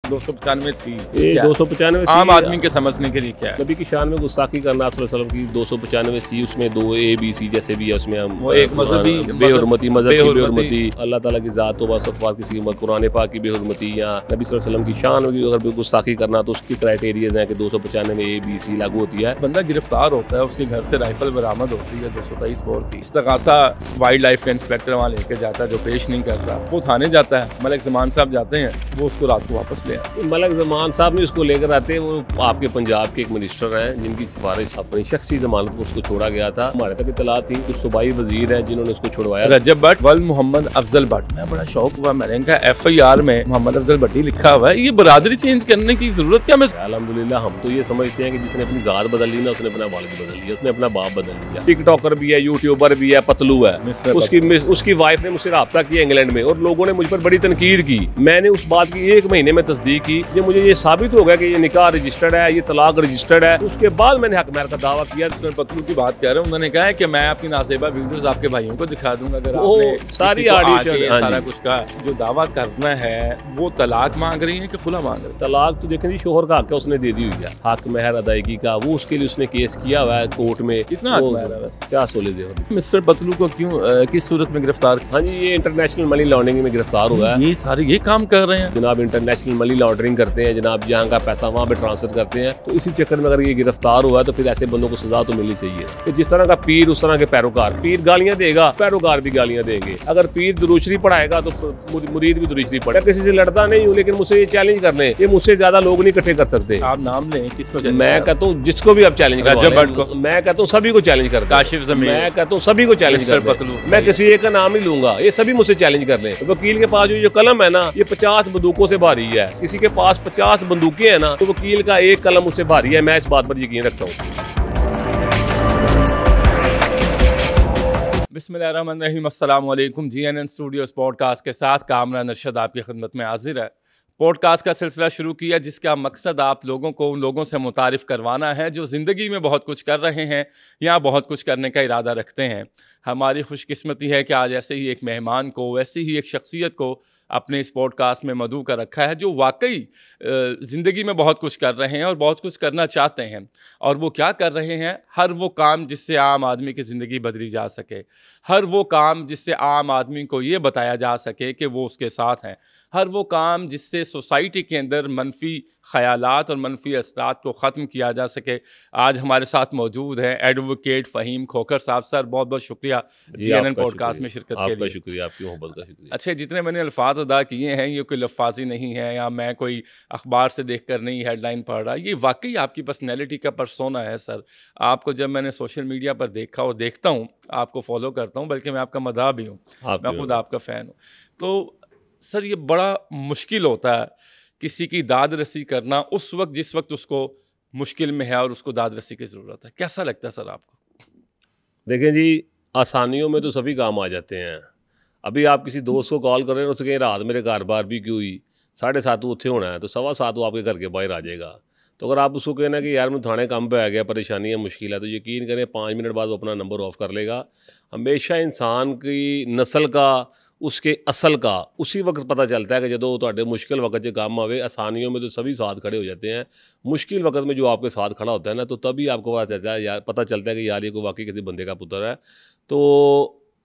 295 ये 295 आम आदमी के समझने के लिए क्या है? नबी की शान में गुस्ताखी करना वसल्लम की 295 सी, उसमें 2 A B C जैसे भी है, उसमें हम वो एक मजहबी बेहुरमती, मजहब की बेहुरमती, अल्लाह ताला की ज़ात व सिफ़ात किसी की कुरान पाक की बेहुरमती या नबी सल्लल्लाहु अलैहि वसल्लम की शान की अगर गुस्ताखी करना तो उसकी क्राइटेरियाज हैं कि 295 A B C लागू होती है। बंदा गिरफ्तार होता है, उसके घर से राइफल बरामद होती है 223 बोर की। इस्तगासा वाइल्ड लाइफ का इंस्पेक्टर वहाँ लेके जाता है, जो पेश नहीं करता, वो थाने जाता है, मलिक ज़मान साहब जाते हैं, वो उसको रात को वापस ले आते हैं। मलिक ज़मान साहब नहीं उसको लेकर आते, वो आपके पंजाब के एक मिनिस्टर हैं जिनकी सिफारिश अपनी शख्सी जमानत को उसको छोड़ा गया था। हमारे तक इतला थी, कुछ सूबाई वजीर हैं जिन्होंने उसको छुड़वाया। रजब भट्ट वल मोहम्मद अफजल भट्ट, मैं बड़ा शौक हुआ, मैंने कहा FIR में मोहम्मद अफजल भट्टी लिखा हुआ है, ये बरादरी चेंज करने की जरूरत क्या? मैं अल्हम्दुलिल्लाह हम तो ये समझते हैं कि जिसने अपनी जात बदल ली ना, उसने अपना वालिद बदल लिया, उसने अपना बाप बदल लिया। टिकटॉकर भी है, यूट्यूबर भी है, पतलू है, उसकी वाइफ ने मुझसे रब्ता किया इंग्लैंड में और लोगों ने मुझ पर बड़ी तनकीद की। मैंने उस बात की 1 महीने में तस्दीक की, जब मुझे ये साबित हो गया कि ये निकाह रजिस्टर्ड है, ये तलाक रजिस्टर्ड है, उसके बाद मैंने हक महर का दावा किया। पतलू की बात कह रहे हैं, उन्होंने कहा है कि मैं आपकी नासेबा वीडियोस आपके भाइयों को दिखा दूंगा अगर आपने सारी ऑडियो सारा कुछ का जो दावा करना है। वो तलाक मांग रही है कि खुला मांग रही है? तलाक तो देखें जी, शोहर का हक है, उसने दे दी हुई है, हक महर अदायगी का, वो उसके लिए उसने केस किया हुआ है कोर्ट में। कितना हक महर है? क्या सोले दे मिस्टर पतलू को क्यों किस सूरत में गिरफ्तार? हाँ जी, ये इंटरनेशनल मनी लॉन्ड्रिंग में गिरफ्तार हुआ है। ये सारे ये काम कर रहे हैं जनाब, इंटरनेशनल मनी लॉन्ड्रिंग करते हैं जनाब, जहाँ का पैसा वहाँ पे ट्रांसफर करते हैं। तो इसी चक्कर में अगर ये गिरफ्तार हुआ तो फिर ऐसे बंदों को सजा तो मिलनी चाहिए। तो जिस तरह का पीर उस तरह के पैरोकार, पीर गालियां देगा, पैरोकार भी गालियां देंगे। अगर पीर दुरूशरी पढ़ाएगा तो मुरीद भी दुरूशरी पढ़े। किसी से लड़ता नहीं हूँ, लेकिन मुझसे ये चैलेंज कर ले, ये मुझसे ज्यादा लोग नहीं इकट्ठे कर सकते। आप नाम लें किसको? मैं कहता हूँ जिसको भी आप चैलेंज कर, मैं कहता हूँ सभी को चैलेंज करता हूँ। मैं कहता हूँ सभी को चैलेंज कर, मैं किसी एक का नाम नहीं लूंगा, ये सभी मुझसे चैलेंज कर ले। वकील के पास जो कलम है ना, ये 50 बंदूकों से भारी है। किसी के पास 50 बंदूकें हैं ना, तो वकील का एक कलम उससे भारी है। मैं इस बात पर यकीन रखता हूँ। बिस्मिल्लाहिर्रहमानिर्रहीम, अस्सलाम वालेकुम। GNN स्टूडियोज पॉडकास्ट के साथ कामरान अरशद आपकी खिदमत में हाजिर है। पॉडकास्ट का सिलसिला शुरू किया जिसका मकसद आप लोगों को उन लोगों से मुतारिफ़ करवाना है जो ज़िंदगी में बहुत कुछ कर रहे हैं या बहुत कुछ करने का इरादा रखते हैं। हमारी खुशकिस्मती है कि आज ऐसे ही एक मेहमान को, वैसी ही एक शख्सियत को अपने इस पॉडकास्ट में मदऊ कर रखा है जो वाकई ज़िंदगी में बहुत कुछ कर रहे हैं और बहुत कुछ करना चाहते हैं। और वो क्या कर रहे हैं? हर वो काम जिससे आम आदमी की ज़िंदगी बदली जा सके, हर वो काम जिससे आम आदमी को ये बताया जा सके कि वो उसके साथ हैं, हर वो काम जिससे सोसाइटी के अंदर मनफी ख़यालात और मनफी असरात को ख़त्म किया जा सके। आज हमारे साथ मौजूद है एडवोकेट फ़हीम खोखर साहब। सर बहुत बहुत शुक्रिया GNN पॉडकास्ट में शिरकत के लिए। शुक्रिया, आपकी मोहब्बत का शुक्रिया। अच्छा, जितने मैंने अल्फाज अदा किए हैं ये कोई लफ्फाजी नहीं है या मैं कोई अखबार से देख कर नहीं हेडलाइन पढ़ रहा, ये वाकई आपकी पर्सनैलिटी का परसोना है सर। आपको जब मैंने सोशल मीडिया पर देखा और देखता हूँ, आपको फॉलो करता हूँ, बल्कि मैं आपका मदाह भी हूँ, मैं खुद आपका फ़ैन हूँ। तो सर ये बड़ा मुश्किल होता है किसी की दाद रसी करना उस वक्त जिस वक्त उसको मुश्किल में है और उसको दाद रसी की ज़रूरत है। कैसा लगता है सर आपको? देखें जी, आसानियों में तो सभी काम आ जाते हैं। अभी आप किसी दोस्त को कॉल कर रहे हैं, उससे कहीं रात मेरे घर बार भी क्यों हुई, 7:30 उत्थे होना है, तो 7:15 वो आपके घर के बाहर आ जाएगा। तो अगर आप उसको कहना कि यार मैं थाने काम पे आ गया, परेशानी है, मुश्किल है, तो यकीन करें 5 मिनट बाद वो अपना नंबर ऑफ कर लेगा। हमेशा इंसान की नस्ल का, उसके असल का उसी वक्त पता चलता है कि जो तो मुश्किल वक्त जो काम आवे। आसानियों में तो सभी साथ खड़े हो जाते हैं, मुश्किल वक्त में जो आपके साथ खड़ा होता है ना, तो तभी आपको पता चलता है कि यार ये को वाकई किसी बंदे का पुत्र है। तो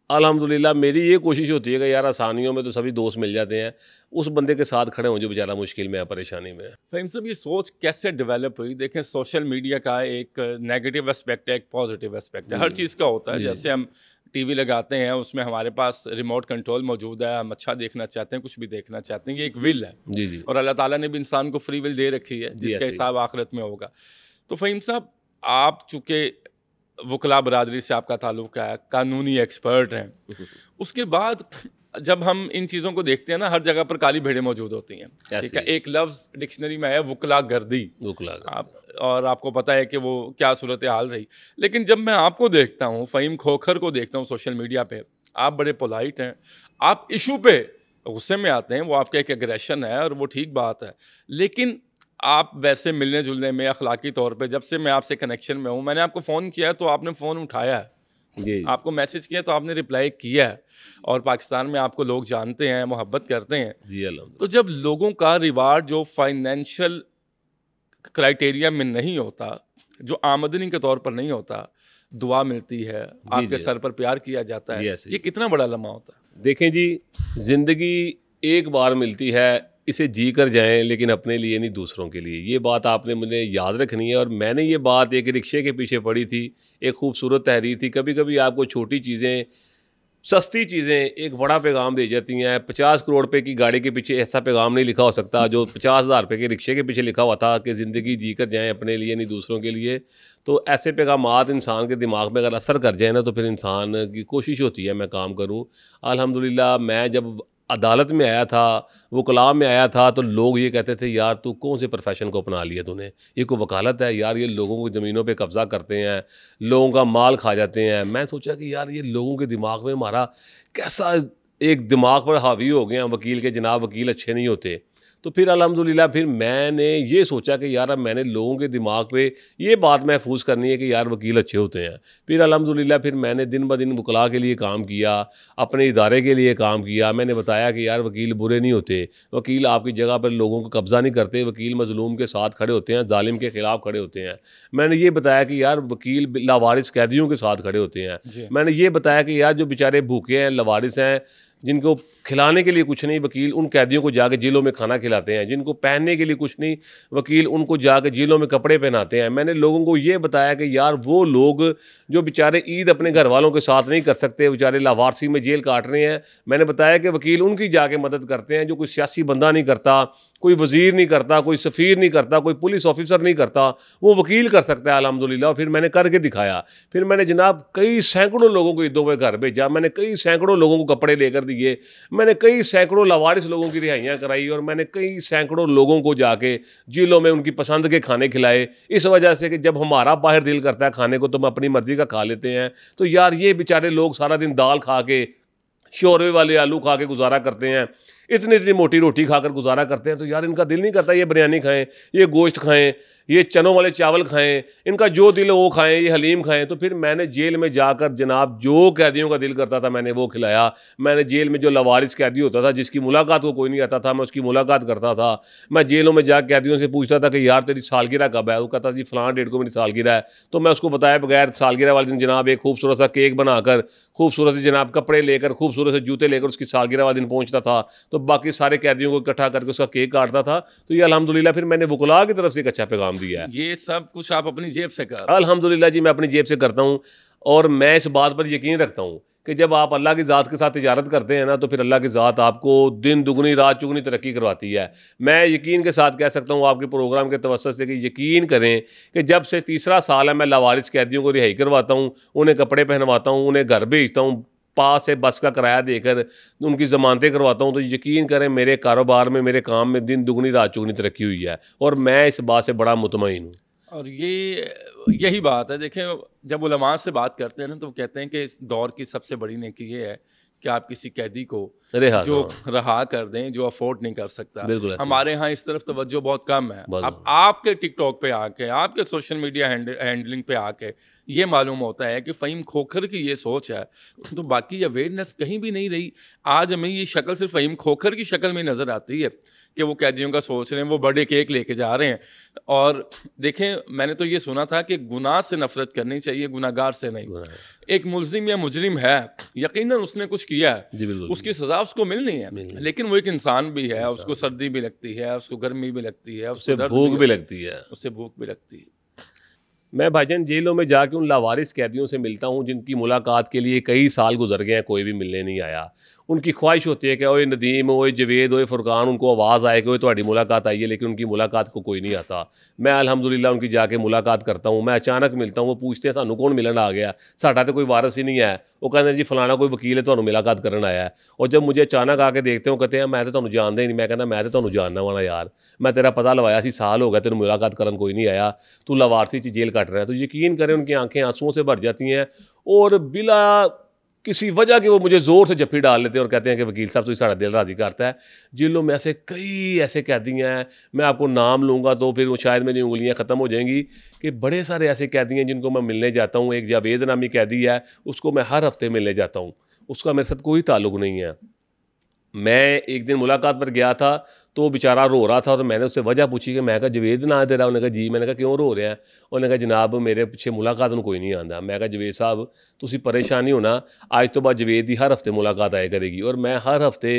अल्हम्दुलिल्लाह मेरी ये कोशिश होती है कि यार आसानियों में तो सभी दोस्त मिल जाते हैं, उस बंदे के साथ खड़े हों जो बेचारा मुश्किल में है, परेशानी में है। फ़हीम साहब ये सोच कैसे डेवलप हुई? देखें, सोशल मीडिया का एक नेगेटिव एस्पेक्ट है, एक पॉजिटिव एस्पेक्ट है, हर चीज़ का होता है। जैसे हम TV लगाते हैं, उसमें हमारे पास रिमोट कंट्रोल मौजूद है, हम अच्छा देखना चाहते हैं, कुछ भी देखना चाहते हैं, ये एक विल है। जी जी। और अल्लाह ताला ने भी इंसान को फ्री विल दे रखी है जिसका हिसाब आखिरत में होगा। तो फ़हीम साहब, आप चूँकि वकला बरादरी से आपका ताल्लुक़ है, कानूनी एक्सपर्ट हैं, उसके बाद जब हम इन चीज़ों को देखते हैं ना, हर जगह पर काली भेड़ें मौजूद होती हैं। ठीक है, एक लफ्ज़ डिक्शनरी में है वकला गर्दी, और आपको पता है कि वो क्या सूरत हाल रही। लेकिन जब मैं आपको देखता हूँ, फ़हीम खोखर को देखता हूँ सोशल मीडिया पे, आप बड़े पोलाइट हैं, आप इशू पे गुस्से में आते हैं, वो आपका एक एग्रेशन है और वो ठीक बात है। लेकिन आप वैसे मिलने जुलने में अखलाकी तौर पे, जब से मैं आपसे कनेक्शन में हूँ, मैंने आपको फ़ोन किया है तो आपने फ़ोन उठाया है, जी आपको मैसेज किया तो आपने रिप्लाई किया है, और पाकिस्तान में आपको लोग जानते हैं, मोहब्बत करते हैं। जी अल्हम्दुलिल्लाह। तो जब लोगों का रिवार्ड जो फाइनेंशियल क्राइटेरिया में नहीं होता, जो आमदनी के तौर पर नहीं होता, दुआ मिलती है, जी आपके जी सर पर प्यार किया जाता है, जी ऐसे ये ही। कितना बड़ा लम्हा होता है? देखें जी, ज़िंदगी एक बार मिलती है, इसे जी कर जाएं, लेकिन अपने लिए नहीं, दूसरों के लिए। ये बात आपने मुझे याद रखनी है। और मैंने ये बात एक रिक्शे के पीछे पढ़ी थी, एक खूबसूरत तहरीर थी। कभी कभी आपको छोटी चीज़ें, सस्ती चीज़ें एक बड़ा पैगाम दे जाती हैं। 50 करोड़ रुपए की गाड़ी के पीछे ऐसा पैगाम नहीं लिखा हो सकता जो 50,000 रुपये के रिक्शे के पीछे लिखा हुआ था कि ज़िंदगी जी कर जाएँ, अपने लिए नहीं, दूसरों के लिए। तो ऐसे पैगामात इंसान के दिमाग में अगर असर कर जाए ना, तो फिर इंसान की कोशिश होती है मैं काम करूँ। अल्हम्दुलिल्लाह मैं जब अदालत में आया था, वकला में आया था, तो लोग ये कहते थे, यार तू कौन से प्रोफेशन को अपना लिया तूने, ये कोई वकालत है यार, ये लोगों को ज़मीनों पे कब्ज़ा करते हैं, लोगों का माल खा जाते हैं। मैं सोचा कि यार ये लोगों के दिमाग में हमारा कैसा एक दिमाग पर हावी हो गया, वकील के जनाब वकील अच्छे नहीं होते। तो फिर अल्हम्दुलिल्लाह फिर मैंने ये सोचा कि यार अब मैंने लोगों के दिमाग पे ये बात महफूज करनी है कि यार वकील अच्छे होते हैं। फिर अल्हम्दुलिल्लाह फिर मैंने दिन ब दिन वकला के लिए काम किया, अपने इदारे के लिए काम किया। मैंने बताया कि यार वकील बुरे नहीं होते, वकील आपकी जगह पर लोगों को कब्ज़ा नहीं करते, वकील मज़लूम के साथ खड़े होते हैं, जालिम के ख़िलाफ़ खड़े होते हैं। मैंने ये बताया कि यार वकील लावारिस कैदियों के साथ खड़े होते हैं। जी। मैंने ये बताया कि यार जो बेचारे भूखे हैं, लावारिस हैं, जिनको खिलाने के लिए कुछ नहीं, वकील उन कैदियों को जाके जेलों में खाना खिलाते हैं। जिनको पहनने के लिए कुछ नहीं, वकील उनको जाके जेलों में कपड़े पहनाते हैं। मैंने लोगों को ये बताया कि यार वो लोग जो बेचारे ईद अपने घर वालों के साथ नहीं कर सकते, बेचारे लावारसी में जेल काट रहे हैं, मैंने बताया कि वकील उनकी जाके मदद करते हैं। जो कोई सियासी बंदा नहीं करता, कोई वज़ीर नहीं करता, कोई सफ़ीर नहीं करता, कोई पुलिस ऑफिसर नहीं करता, वो वकील कर सकता है अल्हम्दुलिल्लाह। और फिर मैंने करके दिखाया। फिर मैंने जनाब कई सैकड़ों लोगों को ईदों में घर भेजा, मैंने कई सैकड़ों लोगों को कपड़े लेकर दिए, मैंने कई सैकड़ों लावारिस लोगों की रिहाइयाँ कराई, और मैंने कई सैकड़ों लोगों को जाके जेलों में उनकी पसंद के खाने खिलाए। इस वजह से कि जब हमारा बाहर दिल करता है खाने को तो हम अपनी मर्ज़ी का खा लेते हैं। तो यार ये बेचारे लोग सारा दिन दाल खा के, शोरवे वाले आलू खा के गुजारा करते हैं, इतनी इतनी मोटी रोटी खाकर गुजारा करते हैं। तो यार इनका दिल नहीं करता ये बिरयानी खाएं, ये गोश्त खाएं, ये चनों वाले चावल खाएं, इनका जो दिल हो वो खाएं, ये हलीम खाएं। तो फिर मैंने जेल में जाकर जनाब जो कैदियों का दिल करता था मैंने वो खिलाया। मैंने जेल में जो लवारिस कैदी होता था, जिसकी मुलाकात को कोई नहीं आता था, मैं उसकी मुलाकात करता था। मैं जेलों में जाकर कैदियों से पूछता था कि यार तेरी सालगिरह कब है? वो कहता जी फलां डेट को मेरी सालगिरह है। तो मैं उसको बताया बगैर सालगिरह वाले दिन जनाब एक खूबसूरत सा केक बनाकर, खूबसूरत जनाब कपड़े लेकर, खूबसूरत से जूते लेकर उसकी सालगिरह वाले दिन पहुँचता था। तो बाकी सारे कैदियों को इकट्ठा करके उसका केक काटता था। तो ये अल्हम्दुलिल्लाह फिर मैंने वकला की तरफ से एक अच्छा पैगाम दिया है। ये सब कुछ आप अपनी जेब से कर रहे हैं। अल्हम्दुलिल्लाह जी मैं अपनी जेब से करता हूँ। और मैं इस बात पर यकीन रखता हूँ कि जब आप अल्लाह की ज़ात के साथ तिजारत करते हैं ना, तो फिर अल्लाह की ज़ात आपको दिन दुगनी रात चुगनी तरक्की करवाती है। मैं यकीन के साथ कह सकता हूँ आपके प्रोग्राम के तवस्सुत से कि यकीन करें कि जब से तीसरा साल है मैं लावारिस कैदियों को रिहाई करवाता हूँ, उन्हें कपड़े पहनवाता हूँ, उन्हें घर भेजता हूँ, पास से बस का किराया देकर उनकी ज़मानतें करवाता हूँ। तो यकीन करें मेरे कारोबार में, मेरे काम में दिन दुगनी रात चुगनी तरक्की हुई है, और मैं इस बात से बड़ा मुतमईन हूँ। और यही बात है। देखें, जब उलमा से बात करते हैं ना, तो वो कहते हैं कि इस दौर की सबसे बड़ी नेकी ये है कि आप किसी कैदी को रिहा जो हाँ, रहा कर दें, जो अफोर्ड नहीं कर सकता। बिल्कुल ऐसे ही। हमारे यहाँ इस तरफ तवज्जो बहुत कम है। बहुत अब आपके टिकटॉक पे आके, आपके सोशल मीडिया हैंडलिंग पे आके ये मालूम होता है कि फ़हीम खोखर की ये सोच है, तो बाकी अवेयरनेस कहीं भी नहीं रही। आज हमें ये शक्ल सिर्फ फ़हीम खोखर की शक्ल में नज़र आती है कि वो कैदियों का सोच रहे हैं, वो बर्थडे केक लेके जा रहे हैं। और देखें, मैंने तो ये सुना था कि गुनाह से नफरत करनी चाहिए, गुनाहगार से नहीं। गुनाह है। एक मुल्जिम या मुजरिम है, यकीनन उसने कुछ किया है, जी बिल्कुल। उसकी सज़ा उसको मिलनी है, मिलनी है। लेकिन वो एक इंसान भी है, उसको सर्दी भी लगती है, उसको गर्मी भी लगती है, उससे उसको दर्द भूख भी लगती है। उससे भूख भी लगती है। मैं भाईजान जेलों में जाके उन लावारिस कैदियों से मिलता हूँ जिनकी मुलाकात के लिए कई साल गुजर गए हैं, कोई भी मिलने नहीं आया। उनकी ख्वाहिश होती है कि ओए नदीम, ओए जवेद, ओए फुरकान, उनको आवाज़ आए कि ओए तुम्हारी मुलाकात आई है, लेकिन उनकी मुलाकात को कोई नहीं आता। मैं अल्हम्दुलिल्लाह उनकी जाके मुलाकात करता हूँ। मैं अचानक मिलता हूँ, वो पूछते हैं सानू कौन मिलन आ गया, साडा तो कोई वारस ही नहीं है। वो कहते हैं जी फलाना कोई वकील है, तुहानू मुलाकात करने आया है। और जब मुझे अचानक आके देखते हो कहते हैं मैं तो तुहानू जानता ही नहीं। मैं कहना मैं तो तुहानू जानना वाला यार, मैं तेरा पता लवाया सी, साल हो गया तेन मुलाकात करन कोई नहीं आया, तू लावारसी च जेल कट रहा है। तो यकीन करें उनकी आंखें आंसुओं से भर जाती हैं, और बिला किसी वजह की वो मुझे ज़ोर से जफ्फी डाल लेते हैं और कहते हैं कि वकील साहब तो सारा दिल राज़ी करता है। जेलों में ऐसे कई ऐसे कैदी हैं, मैं आपको नाम लूँगा तो फिर वो शायद मेरी उंगलियां ख़त्म हो जाएंगी, कि बड़े सारे ऐसे कैदी हैं जिनको मैं मिलने जाता हूँ। एक जावेद नामी कैदी है, उसको मैं हर हफ्ते मिलने जाता हूँ, उसका मेरे साथ कोई ताल्लुक़ नहीं है। मैं एक दिन मुलाकात पर गया था तो वो बेचारा रो रहा था और मैंने उससे वजह पूछी कि मैं कहा जवेद ना दे रहा, उन्होंने कहा जी। मैंने कहा क्यों रो रहे हैं? उन्होंने कहा जनाब मेरे पिछे मुलाकात में कोई नहीं आंदा। मैं कहा जवेद साहब तुसी परेशान नहीं होना, आज तो बाद जवेद की हर हफ्ते मुलाकात आया करेगी और मैं हर हफ्ते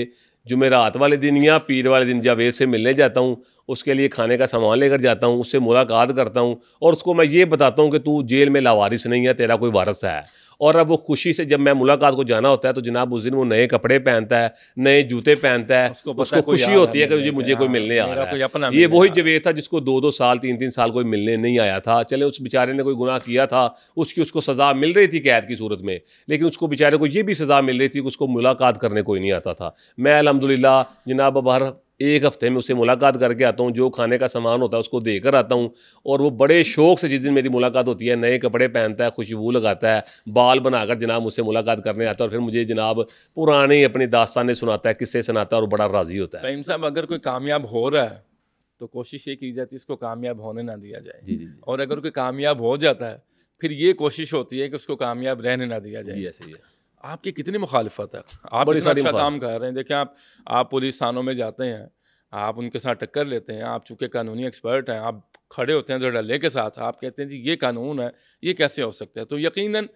जुमेरात वाले दिन या पीर वाले दिन जावेद से मिलने जाता हूँ, उसके लिए खाने का सामान लेकर जाता हूँ, उससे मुलाकात करता हूँ और उसको मैं ये बताता हूँ कि तू जेल में लावारिस नहीं है, तेरा कोई वारस है। और अब वो खुशी से जब मैं मुलाकात को जाना होता है तो जनाब उस दिन वो नए कपड़े पहनता है, नए जूते पहनता है, उसको खुशी होती है कि मुझे कोई मिलने आ रहा है। ये वही जवेद था जिसको 2-2 साल 3-3 साल कोई मिलने नहीं आया था। चले उस बेचारे ने कोई गुनाह किया था, उसको सज़ा मिल रही थी कैद की सूरत में, लेकिन उसको बेचारे को ये भी सज़ा मिल रही थी कि उसको मुलाकात करने कोई नहीं आता था। मैं अल्हम्दुलिल्लाह जनाब अब हर एक हफ्ते में उससे मुलाकात करके आता हूँ, जो खाने का सामान होता है उसको देकर आता हूँ और वो बड़े शौक़ से जिस दिन मेरी मुलाकात होती है नए कपड़े पहनता है, खुशबू लगाता है, बाल बनाकर जनाब मुझसे मुलाकात करने आता है और फिर मुझे जनाब पुरानी अपनी दास्तानें सुनाता है, किस्से सुनाता है और बड़ा राज़ी होता है। फ़हीम साहब, अगर कोई कामयाब हो रहा है तो कोशिश ये की जाती है इसको कामयाब होने ना दिया जाए। जी जी जी। और अगर कोई कामयाब हो जाता है फिर ये कोशिश होती है कि उसको कामयाब रहने ना दिया जाए। जी ऐसे ही है। आपकी कितनी मुखालिफत है? आप बड़ी इतना सारी अच्छा मुखालिफ काम कर रहे हैं। देखिए आप पुलिस थानों में जाते हैं, आप उनके साथ टक्कर लेते हैं, आप चूँकि कानूनी एक्सपर्ट हैं, आप खड़े होते हैं ज़रा डल्ले के साथ, आप कहते हैं जी ये कानून है, ये कैसे हो सकता है? तो यकीनन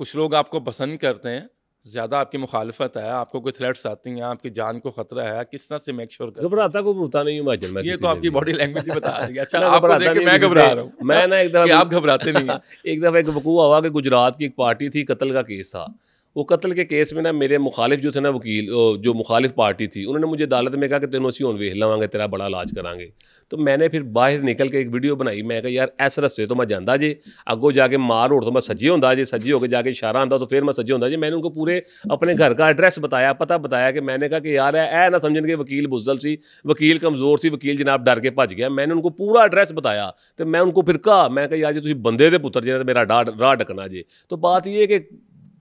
कुछ लोग आपको पसंद करते हैं, ज़्यादा आपकी मुखालफत है, आपको कोई थ्रेट्स आती हैं, आपकी जान को ख़तरा है, किस तरह से मेक श्योर करते हैं? घबराता को होता नहीं हूँ मैं ये किसी तो से आपकी भी। बॉडी लैंग्वेज ही बता रही है। अच्छा, मैं आपको घबराता देख के नहीं हूँ मैं किसी घबरा से। रहा हूँ मैं ना एक कि दफ़ा आप घबराते नहीं हैं। एक दफ़ा एक वकूआ हुआ कि गुजरात की एक पार्टी थी, कत्ल का केस था। वो कत्ल के केस में ना मेरे मुखालिफ जो थे ना वकील, जो मुखालिफ पार्टी थी, उन्होंने मुझे अदालत में कहा कि तेनों असीं हुण वेख लवांगे, तेरा बड़ा इलाज करांगे। तो मैंने फिर बाहर निकल के एक वीडियो बनाई। मैं कहा यार इस रस्ते तो मैं जांदा जे, अगों जाके मार रोड तो मैं सज्जे होंदा जे, सज्जे होके जाके इशारा आंदा तो फिर मैं सज्जे होंदा जे। मैंने उनको पूरे अपने घर का एड्रैस बताया, पता बताया कि मैंने कहा कि यार ऐ ना समझन कि वकील बुज़दल सी, वकील कमज़ोर सी, वकील जनाब डर के भज गया। मैंने उनको पूरा एड्रैस बताया तो मैं उनको फिर कहा, मैं कहा यार जी तुसीं बंदे दे पुत्तर जे, मेरा राह ढकना जे। तो बात ये है कि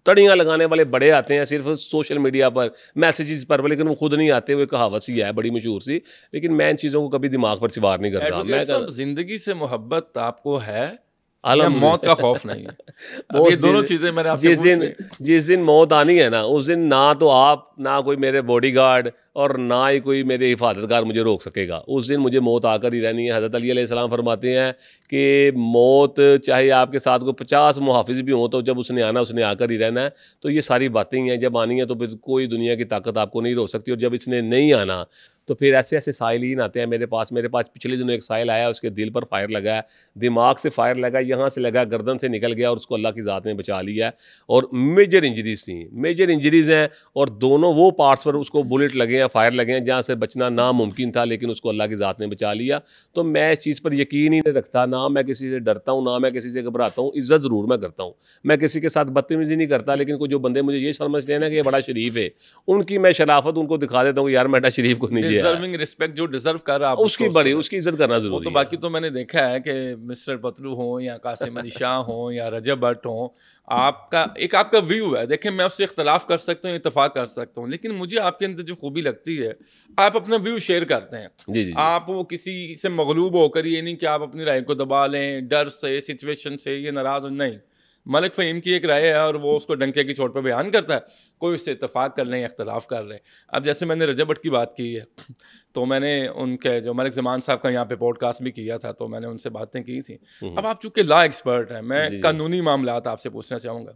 तड़ियाँ लगाने वाले बड़े आते हैं सिर्फ सोशल मीडिया पर, मैसेजेस पर, लेकिन वो खुद नहीं आते। वो एक कहावत सी है बड़ी मशहूर सी, लेकिन मैं इन चीज़ों को कभी दिमाग पर सवार नहीं करता। एडवोकेट मैं साहब, ज़िंदगी से मोहब्बत आपको है या मौत का अल्हम्दुलिल्लाह खौफ नहीं है? अब ये दोनों चीज़ें मैंने आपसे पूछ ली। जिस दिन मौत आनी है ना, उस दिन ना तो आप, ना कोई मेरे बॉडीगार्ड और ना ही कोई मेरे हिफाजतगार मुझे रोक सकेगा। उस दिन मुझे मौत आकर ही रहनी है। हज़रत अली अलैहिस्सलाम फरमाते हैं कि मौत चाहे आपके साथ कोई 50 मुहाफिज भी हों, तो जब उसने आना उसने आकर ही रहना है। तो ये सारी बातें ही हैं, जब आनी है तो फिर कोई दुनिया की ताकत आपको नहीं रोक सकती। और जब इसने नहीं आना तो फिर ऐसे ऐसे साइलीन आते हैं मेरे पास पिछले दिनों एक साइल आया, उसके दिल पर फायर लगा है, दिमाग से फायर लगा, यहाँ से लगा, गर्दन से निकल गया और उसको अल्लाह की ज़ात ने बचा लिया है। और मेजर इंजरीज थी, मेजर इंजरीज़ हैं और दोनों वो पार्ट्स पर उसको बुलेट लगे हैं, फायर लगे हैं जहाँ से बचना नामुमकिन था, लेकिन उसको अल्लाह की ज़ात ने बचा लिया। तो मैं इस चीज़ पर यकीन ही नहीं रखता, ना मैं किसी से डरता हूँ, ना मैं किसी से घबराता हूँ। इज़्ज़त ज़रूर मैं करता हूँ, मैं किसी के साथ बदतमीजी नहीं करता, लेकिन कोई जो बंदे मुझे ये समझते हैं ना कि ये बड़ा शरीफ है, उनकी मैं शराफत उनको दिखा देता हूँ कि यार मैं बड़ा शरीफ को नहीं जिया है। डिजर्विंग रिस्पेक्ट जो डिजर्व कर रहा है, आप उसकी उसको बड़ी दें। उसकी इज्जत करना वो जरूरी तो है। बाकी तो मैंने देखा है कि मिस्टर पतलू हों या कासिम अली शाह हों या रजब भट्ट हों, आपका व्यू है। देखिए, मैं उससे इख्तलाफ कर सकता हूँ, इत्तेफाक कर सकता हूँ, लेकिन मुझे आपके अंदर जो खूबी लगती है, आप अपना व्यू शेयर करते हैं। जी जी जी। आप वो किसी से मगलूब होकर, ये नहीं कि आप अपनी राय को दबा लें, डर से, सिचुएशन से, ये नाराज़ हो, नहीं। मलिक फ़हीम की एक राय है और वो उसको डंके की चोट पर बयान करता है, कोई उससे इत्तेफाक कर लें या इख्तलाफ कर लें। अब जैसे मैंने रजब भट्ट की बात की है, तो मैंने उनके जो मलिक ज़मान साहब का यहाँ पे पॉडकास्ट भी किया था, तो मैंने उनसे बातें की थी। अब आप चूँकि लॉ एक्सपर्ट हैं, मैं जी जी। कानूनी मामलात आपसे पूछना चाहूँगा।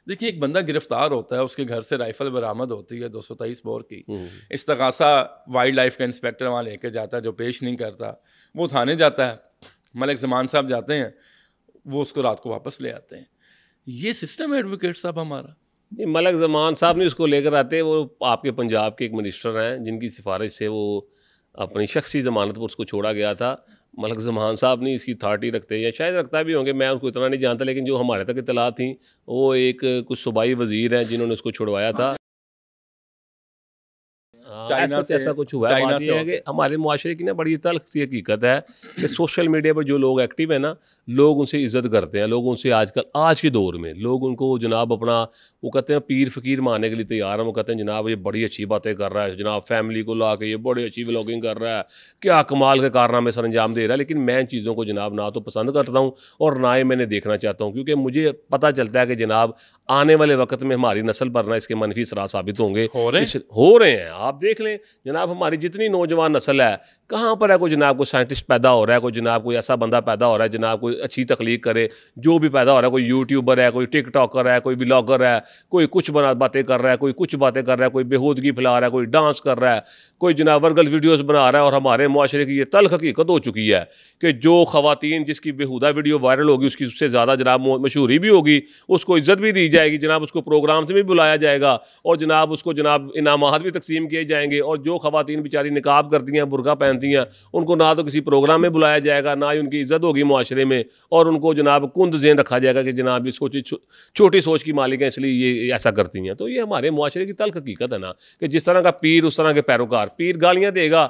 देखिए, एक बंदा गिरफ्तार होता है, उसके घर से राइफ़ल बरामद होती है 223 बोर की। इस्तग़ासा वाइल्ड लाइफ का इंस्पेक्टर वहाँ लेके जाता है, जो पेश नहीं करता। वो थाने जाता है, मलिक ज़मान साहब जाते हैं, वो उसको रात को वापस ले आते हैं। ये सिस्टम है एडवोकेट साहब हमारा। नहीं, मलक ज़मान साहब नहीं उसको लेकर आते, वो आपके पंजाब के एक मिनिस्टर हैं जिनकी सिफारिश से वो अपनी शख्सी ज़मानत पर उसको छोड़ा गया था। मलक ज़मान साहब नहीं इसकी अथॉरिटी रखते, या शायद रखता भी होंगे, मैं उसको इतना नहीं जानता, लेकिन जो हमारे तक इतला थी वो एक कुछ सूबाई वज़ीर हैं जिन्होंने उसको छुड़वाया था। ऐसा कुछ हुआ है। बात ये है कि हमारे मुआशरे की ना बड़ी तल्ख सी हकीकत है कि सोशल मीडिया पर जो लोग एक्टिव है ना, लोग उनसे इज्जत करते हैं, लोग उनसे आजकल आज के दौर में लोग उनको जनाब अपना वो कहते हैं पीर फ़कीर मानने के लिए तैयार हैं। वो कहते हैं जनाब ये बड़ी अच्छी बातें कर रहा है, जनाब फैमिली को ला के ये बड़ी अच्छी व्लॉगिंग कर रहा है, क्या कमाल के कारनामे सर अंजाम दे रहा है। लेकिन मैं इन चीज़ों को जनाब ना तो पसंद करता हूँ और ना ही मैंने देखना चाहता हूँ, क्योंकि मुझे पता चलता है कि जनाब आने वाले वक्त में हमारी नस्ल पर ना इसके मनफी असरात साबित होंगे। हो रहे हैं, आप देख लें जनाब, हमारी जितनी नौजवान नस्ल है कहाँ पर है, कोई जनाब कोई साइंटिस्ट पैदा हो रहा है, कोई जनाब कोई ऐसा बंदा पैदा हो रहा है जनाब कोई अच्छी तख्लीक करे, जो भी पैदा हो रहा है, कोई यूट्यूबर है, कोई टिकटॉकर है, कोई व्लॉगर है, कोई कुछ बातें कर रहा है, कोई कुछ बातें कर रहा है, कोई बेहूदगी फैला रहा है, कोई डांस कर रहा है, कोई जनाब वर्गल वीडियोस बना रहा है। और हमारे मुआशरे की ये तल्ख हकीकत हो चुकी है कि जो ख़वातीन जिसकी बेहुदा वीडियो वायरल होगी उसकी उससे ज़्यादा जनाब मशहूरी भी होगी, उसको इज्जत भी दी जाएगी जनाब, उसको प्रोग्राम से भी बुलाया जाएगा और जनाब उसको जनाब इनामात भी तकसीम किए जाएंगे। और जो ख़वातीन बेचारी निकाब करती हैं, बुर्का पहनती हैं, उनको ना तो किसी प्रोग्राम में बुलाया जाएगा, ना ही उनकी इज्जत होगी मुआशरे में, और उनको जनाब कुंद ज़ेन रखा जाएगा कि जनाब ये छोटी सोच की मालिक हैं इसलिए ये ऐसा करती हैं। तो ये हमारे मुआशरे की तल्ख हकीकत है ना कि जिस तरह का पीर उस तरह के पैरोकार। पीर गालियाँ देगा,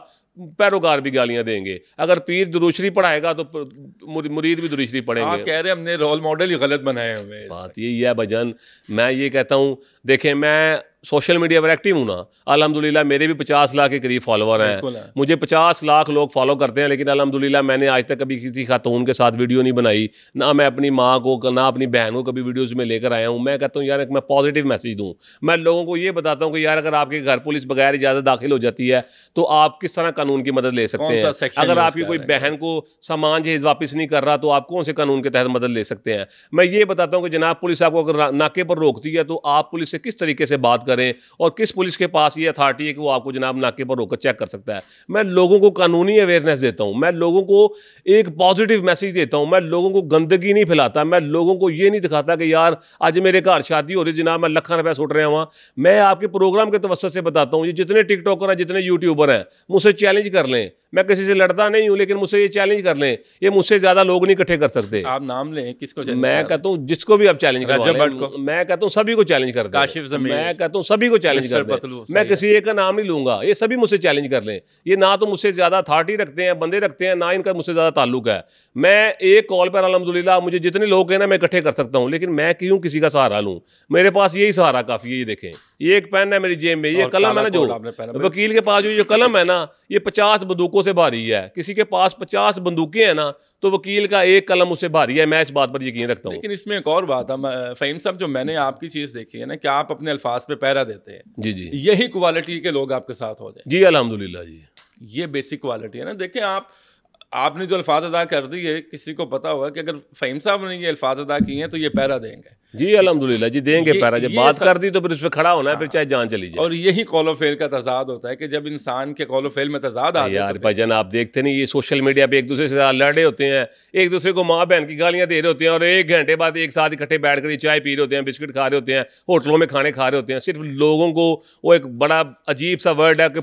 पैरोकार भी गालियां देंगे। अगर पीर दुरूशरी पढ़ाएगा तो मुरीद भी दुरूशरी पढ़ेंगे। आप कह रहे हैं हमने रोल मॉडल ही गलत बनाए हुए। बात यही है भजन, मैं ये कहता हूँ, देखें मैं सोशल मीडिया पर एक्टिव हूँ ना, अल्हम्दुलिल्लाह मेरे भी 50 लाख के करीब फॉलोवर हैं, मुझे 50 लाख लोग फॉलो करते हैं। लेकिन अल्हम्दुलिल्लाह मैंने आज तक कभी किसी खातून के साथ वीडियो नहीं बनाई, ना मैं अपनी माँ को ना अपनी बहन को कभी वीडियोज़ में लेकर आया हूँ। मैं कहता हूँ यार मैं पॉजिटिव मैसेज दूँ, मैं लोगों को ये बताता हूँ कि यार अगर आपके घर पुलिस बगैर इजाज़त दाखिल हो जाती है तो आप किस तरह कानून की मदद ले सकते हैं। अगर आपकी कोई बहन को सामान जहेज वापस नहीं कर रहा तो आप कौन से कानून के तहत मदद ले सकते हैं। मैं ये बताता हूँ कि जनाब पुलिस आपको अगर नाके पर रोकती है तो आप पुलिस से किस तरीके से बात करें और किस पुलिस के पास ये अथॉरिटी है कि वो आपको जनाब नाके पर रोकर चेक कर सकता है। मैं लोगों को कानूनी अवेयरनेस देता हूँ, मैं लोगों को एक पॉजिटिव मैसेज देता हूँ, मैं लोगों को गंदगी नहीं फैलाता, मैं लोगों को ये नहीं दिखाता कि यार आज मेरे घर शादी हो रही जनाब मैं लाखों रुपया सुट रहा हूँ। मैं आपके प्रोग्राम के तवज्जुह से बताता हूँ, ये जितने टिकटॉकर हैं जितने यूट्यूबर हैं मुझसे चैलेंज कर लें, मैं किसी से लड़ता नहीं हूँ लेकिन मुझसे ये चैलेंज कर लें, ये मुझसे ज्यादा लोग नहीं इकट्ठे कर सकते। आप नाम लें किसको? मैं कहता हूँ जिसको भी आप चैलेंज कर, मैं कहता हूँ सभी को चैलेंज कर दें, मैं कहता हूँ सभी को चैलेंज कर दें, मैं किसी एक का नाम नहीं लूंगा, ये सभी मुझसे चैलेंज कर लें। ये ना तो मुझसे ज्यादा अथॉरिटी रखते हैं, बंदे रखते हैं, ना इनका मुझसे ज्यादा ताल्लुक है। मैं एक कॉल पर अल्हम्दुलिल्लाह मुझे जितने लोग हैं ना मैं इकट्ठे कर सकता हूँ, लेकिन मैं क्यों किसी का सहारा लूँ? मेरे पास यही सहारा काफी है। ये देखें, ये एक पेन है मेरी जेब में, ये कलम है ना, जो वकील के पास जो कलम है ना ये 50 बंदूकों से भारी है। किसी के पास 50 बंदूकें हैं ना तो वकील का एक कलम उससे भारी है, मैं इस बात पर यकीन रखता हूँ। लेकिन इसमें एक और बात है फ़हीम साहब, जो मैंने आपकी चीज़ देखी है ना कि आप अपने अल्फाज पे पहरा देते हैं, जी जी, यही क्वालिटी के लोग आपके साथ हो जाए। जी अल्हम्दुलिल्लाह जी, ये बेसिक क्वालिटी है ना। देखिए आपने जो अल्फाज अदा कर दी है, किसी को पता होगा कि अगर फ़हीम साहब ने ये अल्फाज अदा किए हैं तो ये पहरा देंगे। जी अल्हम्दुलिल्लाह जी देंगे पहरा, जब बात कर दी तो फिर उस पर खड़ा होना है, फिर चाहे जान चली जाए। और यही कौलो फेल का तजाद होता है कि जब इंसान के कौलो फेल में तजाद आता है। यार भाईजान आप देखते नहीं, ये सोशल मीडिया पे एक दूसरे से लड़े होते हैं, एक दूसरे को माँ बहन की गालियाँ दे रहे होते हैं और 1 घंटे बाद एक साथ इकट्ठे बैठ कर चाय पी रहे होते हैं, बिस्किट खा रहे होते हैं, होटलों में खाने खा रहे होते हैं। सिर्फ लोगों को वो एक बड़ा अजीब सा वर्ड है कि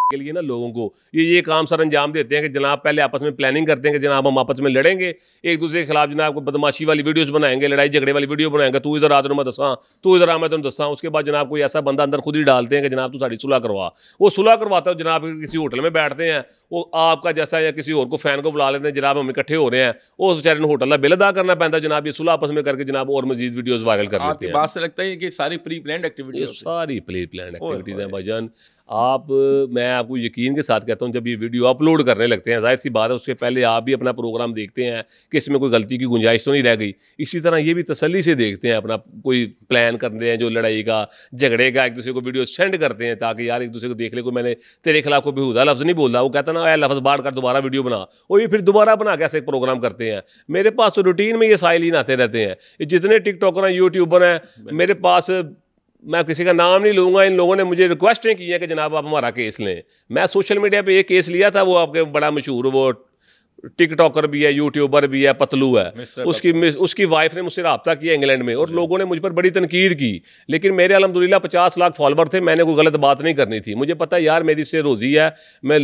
के लिए ना लोगों को ये काम सर अंजाम देते हैं कि जनाब पहले आपस में प्लानिंग करते हैं कि जनाब हम आपस में लड़ेंगे एक दूसरे के खिलाफ, जनाब को बदमाशी वाली वीडियोस बनाएंगे, लड़ाई झगड़े वाली वीडियो बनाएंगे, तू इधर आ तो मैं दसा, तू इधर आ मैं तुम दसा। उसके बाद जनाब कोई ऐसा बंदा अंदर खुद ही डालते हैं कि जनाब तू साड़ी सुलह करवा। वो सुलह करवाता है जनाब, किसी होटल में बैठते हैं, वो आपका जैसा या किसी और को फैन को बुला लेते हैं, जनाब हम इकट्ठे हो रहे हैं, उस बेचारे ने होटल का बिल अदा करना पैंता जनाब, ये सुलह आपस में करके जनाब और मजीद वीडियोस वायरल कर लेते हैं। बात से लगता है कि सारी प्री प्लान्ड एक्टिविटीज, सारी प्री प्लान्ड एक्टिविटीज हैं भाईजान। मैं आपको यकीन के साथ कहता हूँ जब ये वीडियो अपलोड करने लगते हैं, जाहिर सी बात है उससे पहले आप भी अपना प्रोग्राम देखते हैं कि इसमें कोई गलती की गुंजाइश तो नहीं रह गई। इसी तरह ये भी तसल्ली से देखते हैं, अपना कोई प्लान करते हैं जो लड़ाई का झगड़े का, एक दूसरे को वीडियो सेंड करते हैं ताकि यार एक दूसरे को देख ले कोई मैंने तेरे खिलाफ कोई बेहुदा लफ्ज़ नहीं बोला, वो कहता ना यार लफ्ज़ बाढ़ कर दोबारा वीडियो बना, और ये फिर दोबारा बना के ऐसे प्रोग्राम करते हैं। मेरे पास तो रूटीन में ये साइलिन आते रहते हैं। जितने टिकटॉकर हैं, यूट्यूबर हैं, मेरे पास, मैं किसी का नाम नहीं लूँगा, इन लोगों ने मुझे रिक्वेस्टें की हैं कि जनाब आप हमारा केस लें। मैं सोशल मीडिया पे एक केस लिया था, वो आपके बड़ा मशहूर वो टिकटॉकर भी है, यूट्यूबर भी है, पतलू है, उसकी वाइफ ने मुझसे रब्ता किया इंग्लैंड में और लोगों ने मुझ पर बड़ी तनकीद की। लेकिन मेरे अल्हम्दुलिल्लाह 50 लाख फॉलोवर थे, मैंने कोई गलत बात नहीं करनी थी। मुझे पता है यार मेरी इससे रोज़ी है,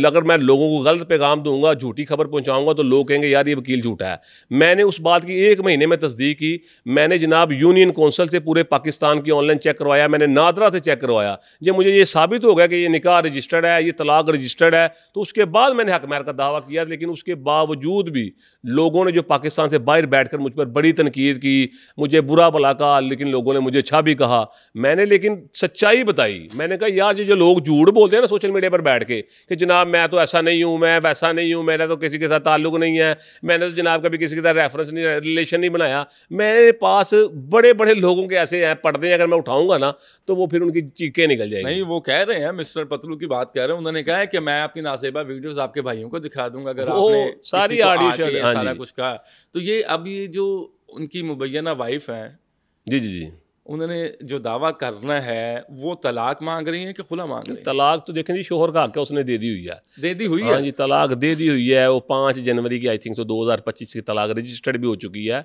अगर मैं लोगों को गलत पैगाम दूंगा, झूठी खबर पहुंचाऊंगा तो लोग कहेंगे यार ये वकील झूठा है। मैंने उस बात की 1 महीने में तस्दीक की। मैंने जनाब यूनियन कौंसल से पूरे पाकिस्तान की ऑनलाइन चेक करवाया, मैंने नादरा से चेक करवाया। जब मुझे ये साबित हो गया कि ये निकाह रजिस्टर्ड है, ये तलाक रजिस्टर्ड है, तो उसके बाद मैंने हक महर का दावा किया। लेकिन उसके बावजूद भी लोगों ने जो पाकिस्तान से बाहर बैठकर मुझ पर बड़ी तनकीद की, मुझे बुरा भला कहा, लेकिन लोगों ने मुझे अच्छा भी कहा। मैंने लेकिन सच्चाई बताई। मैंने कहा यार ये जो लोग झूठ बोलते हैं ना सोशल मीडिया पर बैठ के कि जनाब मैं तो ऐसा नहीं हूँ, मैं वैसा नहीं हूँ, मेरा तो किसी के साथ ताल्लुक नहीं है, मैंने तो जनाब कभी किसी के साथ रेफरेंस नहीं, रिलेशन नहीं बनाया। मेरे पास बड़े बड़े लोगों के ऐसे हैं पर्दे, अगर मैं उठाऊंगा ना तो वो फिर उनकी चीखें निकल जाएंगी। नहीं, वो कह रहे हैं, मिस्टर पतलू की बात कह रहे हैं, उन्होंने कहा है कि मैं आपकी नासेबा वीडियोस आपके भाइयों को दिखा दूंगा अगर आपने सारी ऑडियो सारा कुछ कहा। तो ये अब ये जो उनकी मुबैना वाइफ है, जी, उन्होंने जो दावा करना है वो तलाक मांग रही है कि खुला मांग रही है? तलाक तो देखें जी शोहर का हक है, उसने दे दी हुई है, दे दी हुई है। हाँ जी, तलाक दे दी हुई है। वो 5 जनवरी की आई थिंक 2025 की तलाक रजिस्टर्ड भी हो चुकी है।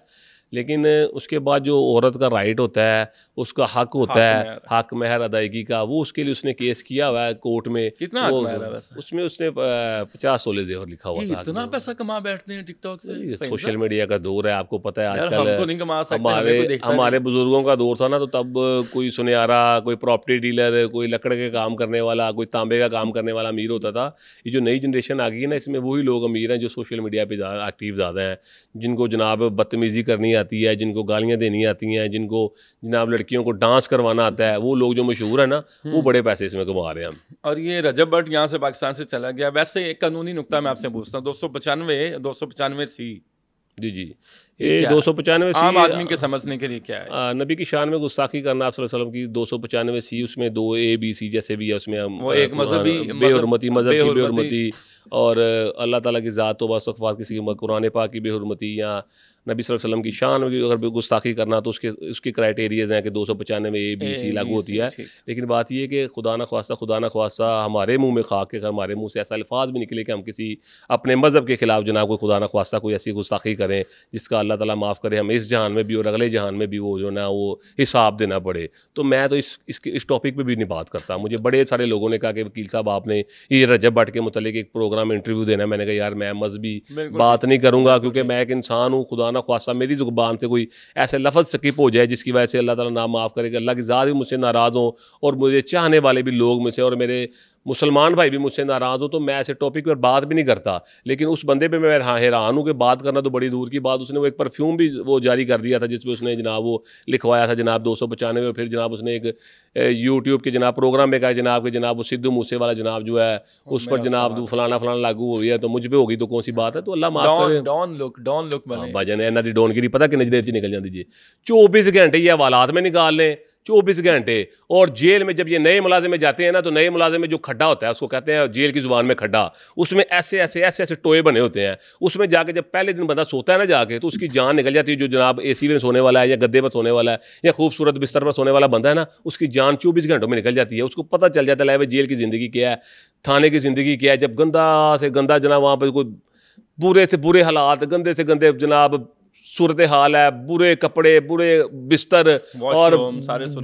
लेकिन उसके बाद जो औरत का राइट होता है, उसका हक होता है, हक महर अदायगी का, वो उसके लिए उसने केस किया हुआ है कोर्ट में। कितना हक महर है वैसे? उसमें उसने 50 तोले जेवर लिखा हुआ था। इतना पैसा कमा बैठते हैं टिकटॉक से? सोशल मीडिया का दौर है, आपको पता है आजकल हम तो नहीं कमा सकते। हमारे बुजुर्गों का दौर था ना, तो तब कोई सुनियारा, कोई प्रॉपर्टी डीलर, कोई लकड़ के काम करने वाला, कोई तांबे का काम करने वाला अमीर होता था। ये जो नई जनरेशन आ गई है ना, इसमें वही लोग अमीर हैं जो सोशल मीडिया पे एक्टिव ज़्यादा हैं, जिनको जनाब बदतमीज़ी करनी आती है, जिनको गालियाँ देनी आती हैं, जिनको जनाब लड़कियों को डांस करवाना आता है। वो लोग जो मशहूर है ना, वो बड़े पैसे इसमें कमा रहे हैं। और ये रजब भट्ट यहाँ से पाकिस्तान से चला गया। वैसे एक कानूनी नुक्ता मैं आपसे पूछता हूँ, 295 सी जी ये 295 सी आम आदमी के समझने के लिए क्या है? नबी की शान में गुस्ताखी करना, आप सल्लल्लाहु अलैहि वसल्लम की 295 सी, उसमें 2 A B C जैसे भी है, उसमें वो एक मजहबी बेहुरमती, मजहब की बेहुरमती और अल्लाह ताला की ज़ात तौबा इस्तग़फ़ार, किसी की कुरान पाक की बेहुरमती या नबी सल्लल्लाहु अलैहि वसल्लम की शान में अगर गुस्ताखी करना तो उसके क्राइटेरियाज हैं कि 295 A B C लागू होती है। लेकिन बात यह है कि खुदा न ख्वास्ता हमारे मुंह में खाक के, हमारे मुंह से ऐसा अल्फाज भी निकले कि हम किसी अपने मज़हब के खिलाफ जनाब को खुदा न ख्वास्ता कोई ऐसी गुस्ताखी करें जिसका अल्लाह ताला माफ़ करे, हमें इस जहान में भी और अगले जहान में भी वो जो ना वो हिसाब देना पड़े। तो मैं तो इस टॉपिक पर भी नहीं बात करता। मुझे बड़े सारे लोगों ने कहा कि वकील साहब आपने ये रजब भट्ट के मुतल्लिक एक प्रोग्राम इंटरव्यू देना है। मैंने कहा यार मैं मजहबी बात नहीं करूँगा, क्योंकि मैं एक इंसान हूँ, खुदा न ख्वास्ता मेरी ज़ुबान से कोई ऐसे लफ्ज़ स्किप हो जाए जिसकी वजह से अल्लाह ताला ना माफ़ करे कि अल्लाह की ज़ात भी मुझसे नाराज़ हो और मुझे चाहने वाले भी लोग मुझसे और मेरे मुसलमान भाई भी मुझसे नाराज़ हो, तो मैं ऐसे टॉपिक पर बात भी नहीं करता। लेकिन उस बंदे पे मैं हैरान हूँ कि बात करना तो बड़ी दूर की बात, उसने वो एक परफ्यूम भी वो जारी कर दिया था जिसमें उसने जनाब वो लिखवाया था जनाब 295। फिर जनाब उसने एक यूट्यूब के जनाब प्रोग्राम में कहा जनाब वो सिद्धू मूसे वाला जनाब जो है उस पर जनाब फलाना लागू हुई है, तो मुझ पर होगी तो कौन सी बात है। तो अल्लाह माफ़ करे। डॉन लुक भाजन है ना डॉन गिरी पता कितनी देर से निकल जाती जी, 24 घंटे ये हवालात में निकाल लें, 24 घंटे। और जेल में जब ये नए मुलाजिम जाते हैं ना, तो नए मुलाजिम में जो खड्डा होता है उसको कहते हैं जेल की जुबान में खड्डा, उसमें ऐसे टोए बने होते हैं। उसमें जाके जब पहले दिन बंदा सोता है ना जाके, तो उसकी जान निकल जाती है। जो जनाब AC में सोने वाला है या गद्दे पर सोने वाला है या खूबसूरत बिस्तर पर सोने वाला बंदा है ना, उसकी जान 24 घंटों में निकल जाती है। उसको पता चल जाता है जेल की ज़िंदगी क्या है, थाने की ज़िंदगी क्या है। जब गंदा से गंदा जनाब वहाँ पर कोई बुरे से बुरे हालात, गंदे से गंदे जनाब सूरत हाल है, बुरे कपड़े, बुरे बिस्तर और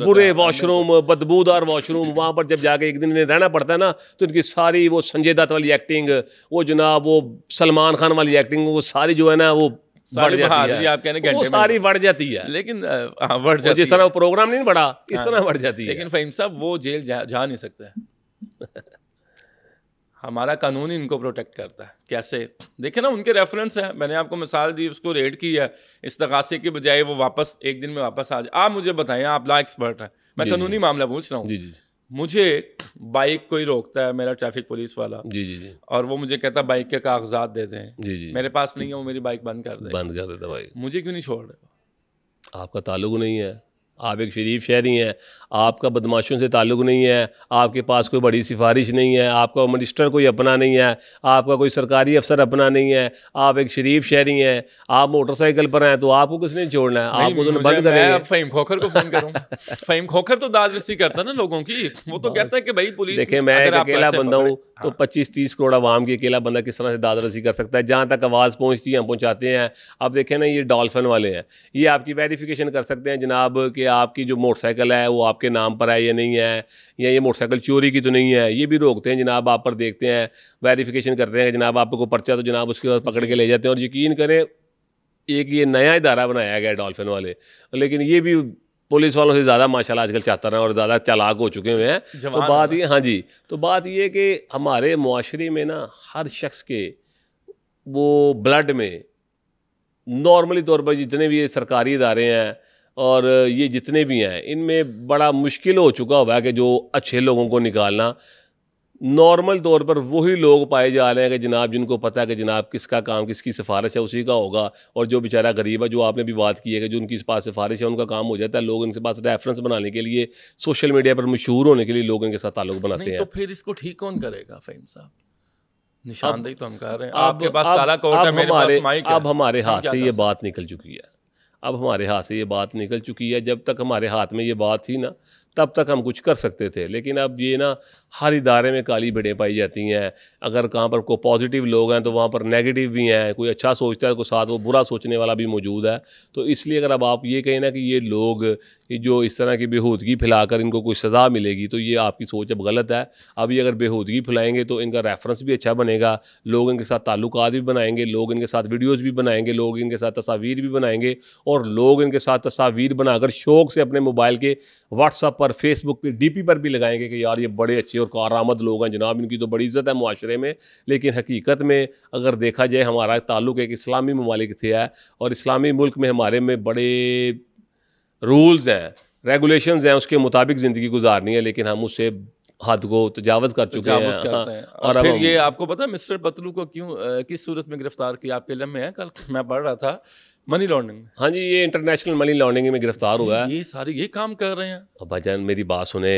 बुरे वॉशरूम, बदबूदार वॉशरूम, वहाँ पर जब जाके एक दिन इन्हें रहना पड़ता है ना, तो इनकी सारी वो संजय दत्त वाली एक्टिंग, वो जनाब वो सलमान खान वाली एक्टिंग, वो सारी जो है ना वो बढ़ जाती है। आप कहने वो सारी बढ़ जाती है। लेकिन बढ़ जाती जिस तरह वो प्रोग्राम नहीं बढ़ा, इस तरह बढ़ जाती है। लेकिन फ़हीम साहब वो जेल जा नहीं सकते। हमारा कानून इनको प्रोटेक्ट करता है। कैसे? देखे ना, उनके रेफरेंस है, मैंने आपको मिसाल दी, उसको रेड की है, इस्तगासे की बजाय वो वापस एक दिन में वापस आ जाए। आप मुझे बताएं, आप लॉ एक्सपर्ट हैं, मैं कानूनी मामला पूछ रहा हूँ। जी। मुझे बाइक कोई रोकता है, मेरा ट्रैफिक पुलिस वाला, जी, और वो मुझे कहता है बाइक के कागजात दे दें। जी। मेरे पास नहीं है, वो मेरी बाइक बंद कर देता भाई। मुझे क्यों नहीं छोड़ रहे? आपका ताल्लुक नहीं है, आप एक शरीफ शहरी हैं, आपका बदमाशों से ताल्लुक़ नहीं है, आपके पास कोई बड़ी सिफारिश नहीं है, आपका मिनिस्टर कोई अपना नहीं है, आपका कोई सरकारी अफसर अपना नहीं है, आप एक शरीफ शहरी हैं, आप मोटरसाइकिल पर हैं, तो आपको किसने छोड़ना है? आपको तो बंद करेंगे। मैं अब फ़हीम खोखर को फ़ोन करूँ? फ़हीम खोखर तो दादरसी करता ना लोगों की, वो तो कहता है कि भाई पुलिस, देखिए मैं एक अकेला बंदा हूँ, तो 25-30 करोड़ आवाम की अकेला बंदा किस तरह से दादरसी कर सकता है? जहाँ तक आवाज़ पहुँचती है हम पहुँचाते हैं। अब देखें ना, ये डॉल्फिन वाले हैं, ये आपकी वेरिफिकेशन कर सकते हैं जनाब कि आपकी जो मोटरसाइकिल है वो आपके नाम पर है या नहीं है, या ये मोटरसाइकिल चोरी की तो नहीं है। ये भी रोकते हैं जनाब, आप पर देखते हैं, वेरिफिकेशन करते हैं जनाब, आपको पर्चा तो जनाब उसके बाद पकड़ के ले जाते हैं। और यकीन करें, एक ये नया इदारा बनाया गया डॉल्फिन वाले, लेकिन ये भी पुलिस वालों से ज़्यादा माशाल्लाह आजकल चाहता है और ज़्यादा चालाक हो चुके हुए हैं। तो बात ये, हाँ जी, तो बात ये कि हमारे मुआशरे में ना हर शख्स के वो ब्लड में नॉर्मली तौर पर जितने भी ये सरकारी इदारे हैं और ये जितने भी हैं, इनमें बड़ा मुश्किल हो चुका हुआ है कि जो अच्छे लोगों को निकालना। नॉर्मल तौर पर वही लोग पाए जा रहे हैं कि जनाब जिनको पता है कि जनाब किसका काम, किसकी सिफारिश है उसी का होगा, और जो बेचारा गरीब है, जो आपने भी बात की है कि जो उनके पास सिफारिश है उनका काम हो जाता है। लोग इनके पास रेफरेंस बनाने के लिए, सोशल मीडिया पर मशहूर होने के लिए लोग इनके साथ ताल्लुक बनाते हैं। तो फिर इसको ठीक कौन करेगा फ़हीम साहब? निशानदेही तो हम कर रहे हैं, आपके पास काला कोट है, मेरे पास माइक है। अब हमारे हाथ से ये बात निकल चुकी है, अब हमारे हाथ से ये बात निकल चुकी है। जब तक हमारे हाथ में ये बात थी ना, तब तक हम कुछ कर सकते थे, लेकिन अब ये ना हर इदारे में काली भिड़ें पाई जाती हैं। अगर कहाँ पर कोई पॉजिटिव लोग हैं तो वहाँ पर नेगेटिव भी हैं, कोई अच्छा सोचता है, कोई साथ वो बुरा सोचने वाला भी मौजूद है। तो इसलिए अगर अब आप ये कहें ना कि ये लोग जो इस तरह की बेहूदगी फैलाकर इनको कोई सज़ा मिलेगी, तो ये आपकी सोच अब गलत है। अब ये अगर बेहूदगी फैलाएंगे तो इनका रेफरेंस भी अच्छा बनेगा, लोग इनके साथ ताल्लुकात भी बनाएंगे, लोग इनके साथ वीडियोज़ भी बनाएंगे, लोग इनके साथ तस्वीर भी बनाएंगे, और लोग इनके साथ तस्वीर बनाकर शौक़ से अपने मोबाइल के व्हाट्सएप पर, फेसबुक पे, डीपी पर भी लगाएंगे कि यार ये बड़े अच्छे और कारआमद लोग हैं जनाब, इनकी तो बड़ी इज़्ज़त है मुआशरे में। लेकिन हकीकत में अगर देखा जाए, हमारा ताल्लुक़ एक इस्लामी ममालिक से है, और इस्लामी मुल्क में हमारे में बड़े रूल्स हैं, रेगुलेशंस हैं, उसके मुताबिक ज़िंदगी गुजारनी है, लेकिन हम उससे हद को तजावज़ कर चुके हैं। हाँ। और फिर ये आपको पता है मिस्टर पतलू को क्यों, किस सूरत में गिरफ्तार किया? आपके इल्म में है? कल मैं पढ़ रहा था, मनी लॉन्ड्रिंग। हाँ जी, ये इंटरनेशनल मनी लॉन्ड्रिंग में गिरफ्तार हुआ है। ये सारे ये काम कर रहे हैं। अब भाईजान मेरी बात सुने,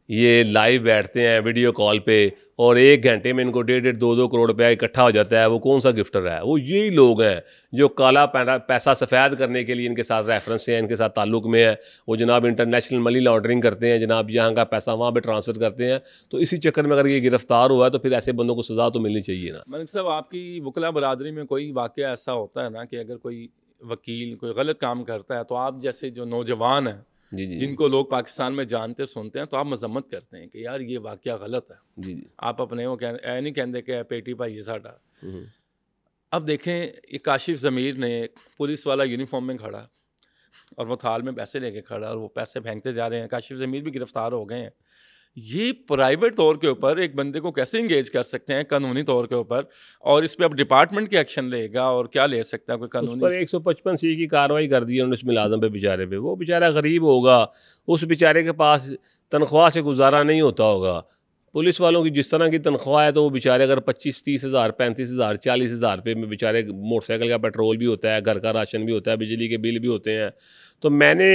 ये लाइव बैठते हैं वीडियो कॉल पे, और 1 घंटे में इनको 1.5 2 करोड़ रुपया इकट्ठा हो जाता है। वो कौन सा गिफ्टर है? वो यही लोग हैं जो काला पैसा सफ़ेद करने के लिए इनके साथ रेफरेंस है, इनके साथ ताल्लुक़ में है। वो जनाब इंटरनेशनल मनी लॉन्ड्रिंग करते हैं जनाब, यहाँ का पैसा वहाँ पे ट्रांसफ़र करते हैं। तो इसी चक्कर में अगर ये गिरफ्तार हुआ है तो फिर ऐसे बंदों को सज़ा तो मिलनी चाहिए ना। मलिक साहब, आपकी वकला बरादरी में कोई वाक़या ऐसा होता है ना कि अगर कोई वकील कोई गलत काम करता है तो आप जैसे जो नौजवान हैं, जी जी, जिनको लोग पाकिस्तान में जानते सुनते हैं, तो आप मजम्मत करते हैं कि यार ये वाक़या गलत है। जी जी, आप अपने वो नहीं कहते कि पेटी भाई ये साडा। अब देखें, ये काशिफ ज़मीर ने, पुलिस वाला यूनिफॉर्म में खड़ा और वो थाल में पैसे लेके खड़ा और वो पैसे फेंकते जा रहे हैं, काशिफ ज़मीर भी गिरफ्तार हो गए हैं। ये प्राइवेट तौर के ऊपर एक बंदे को कैसे इंगेज कर सकते हैं कानूनी तौर के ऊपर, और इस पे अब डिपार्टमेंट के एक्शन लेगा और क्या ले सकता है कोई उस कानूनी? पर 155C की कार्रवाई कर दी है उन्होंने उस मुलाजम पे, बेचारे पे। वो बेचारा गरीब होगा, उस बेचारे के पास तनख्वाह से गुजारा नहीं होता होगा। पुलिस वालों की जिस तरह की तनख्वाह है, तो वो बेचारे अगर 25-30 हज़ार, 35 हज़ार, 40 हज़ार रुपये में बेचारे, मोटरसाइकिल का पेट्रोल भी होता है, घर का राशन भी होता है, बिजली के बिल भी होते हैं। तो मैंने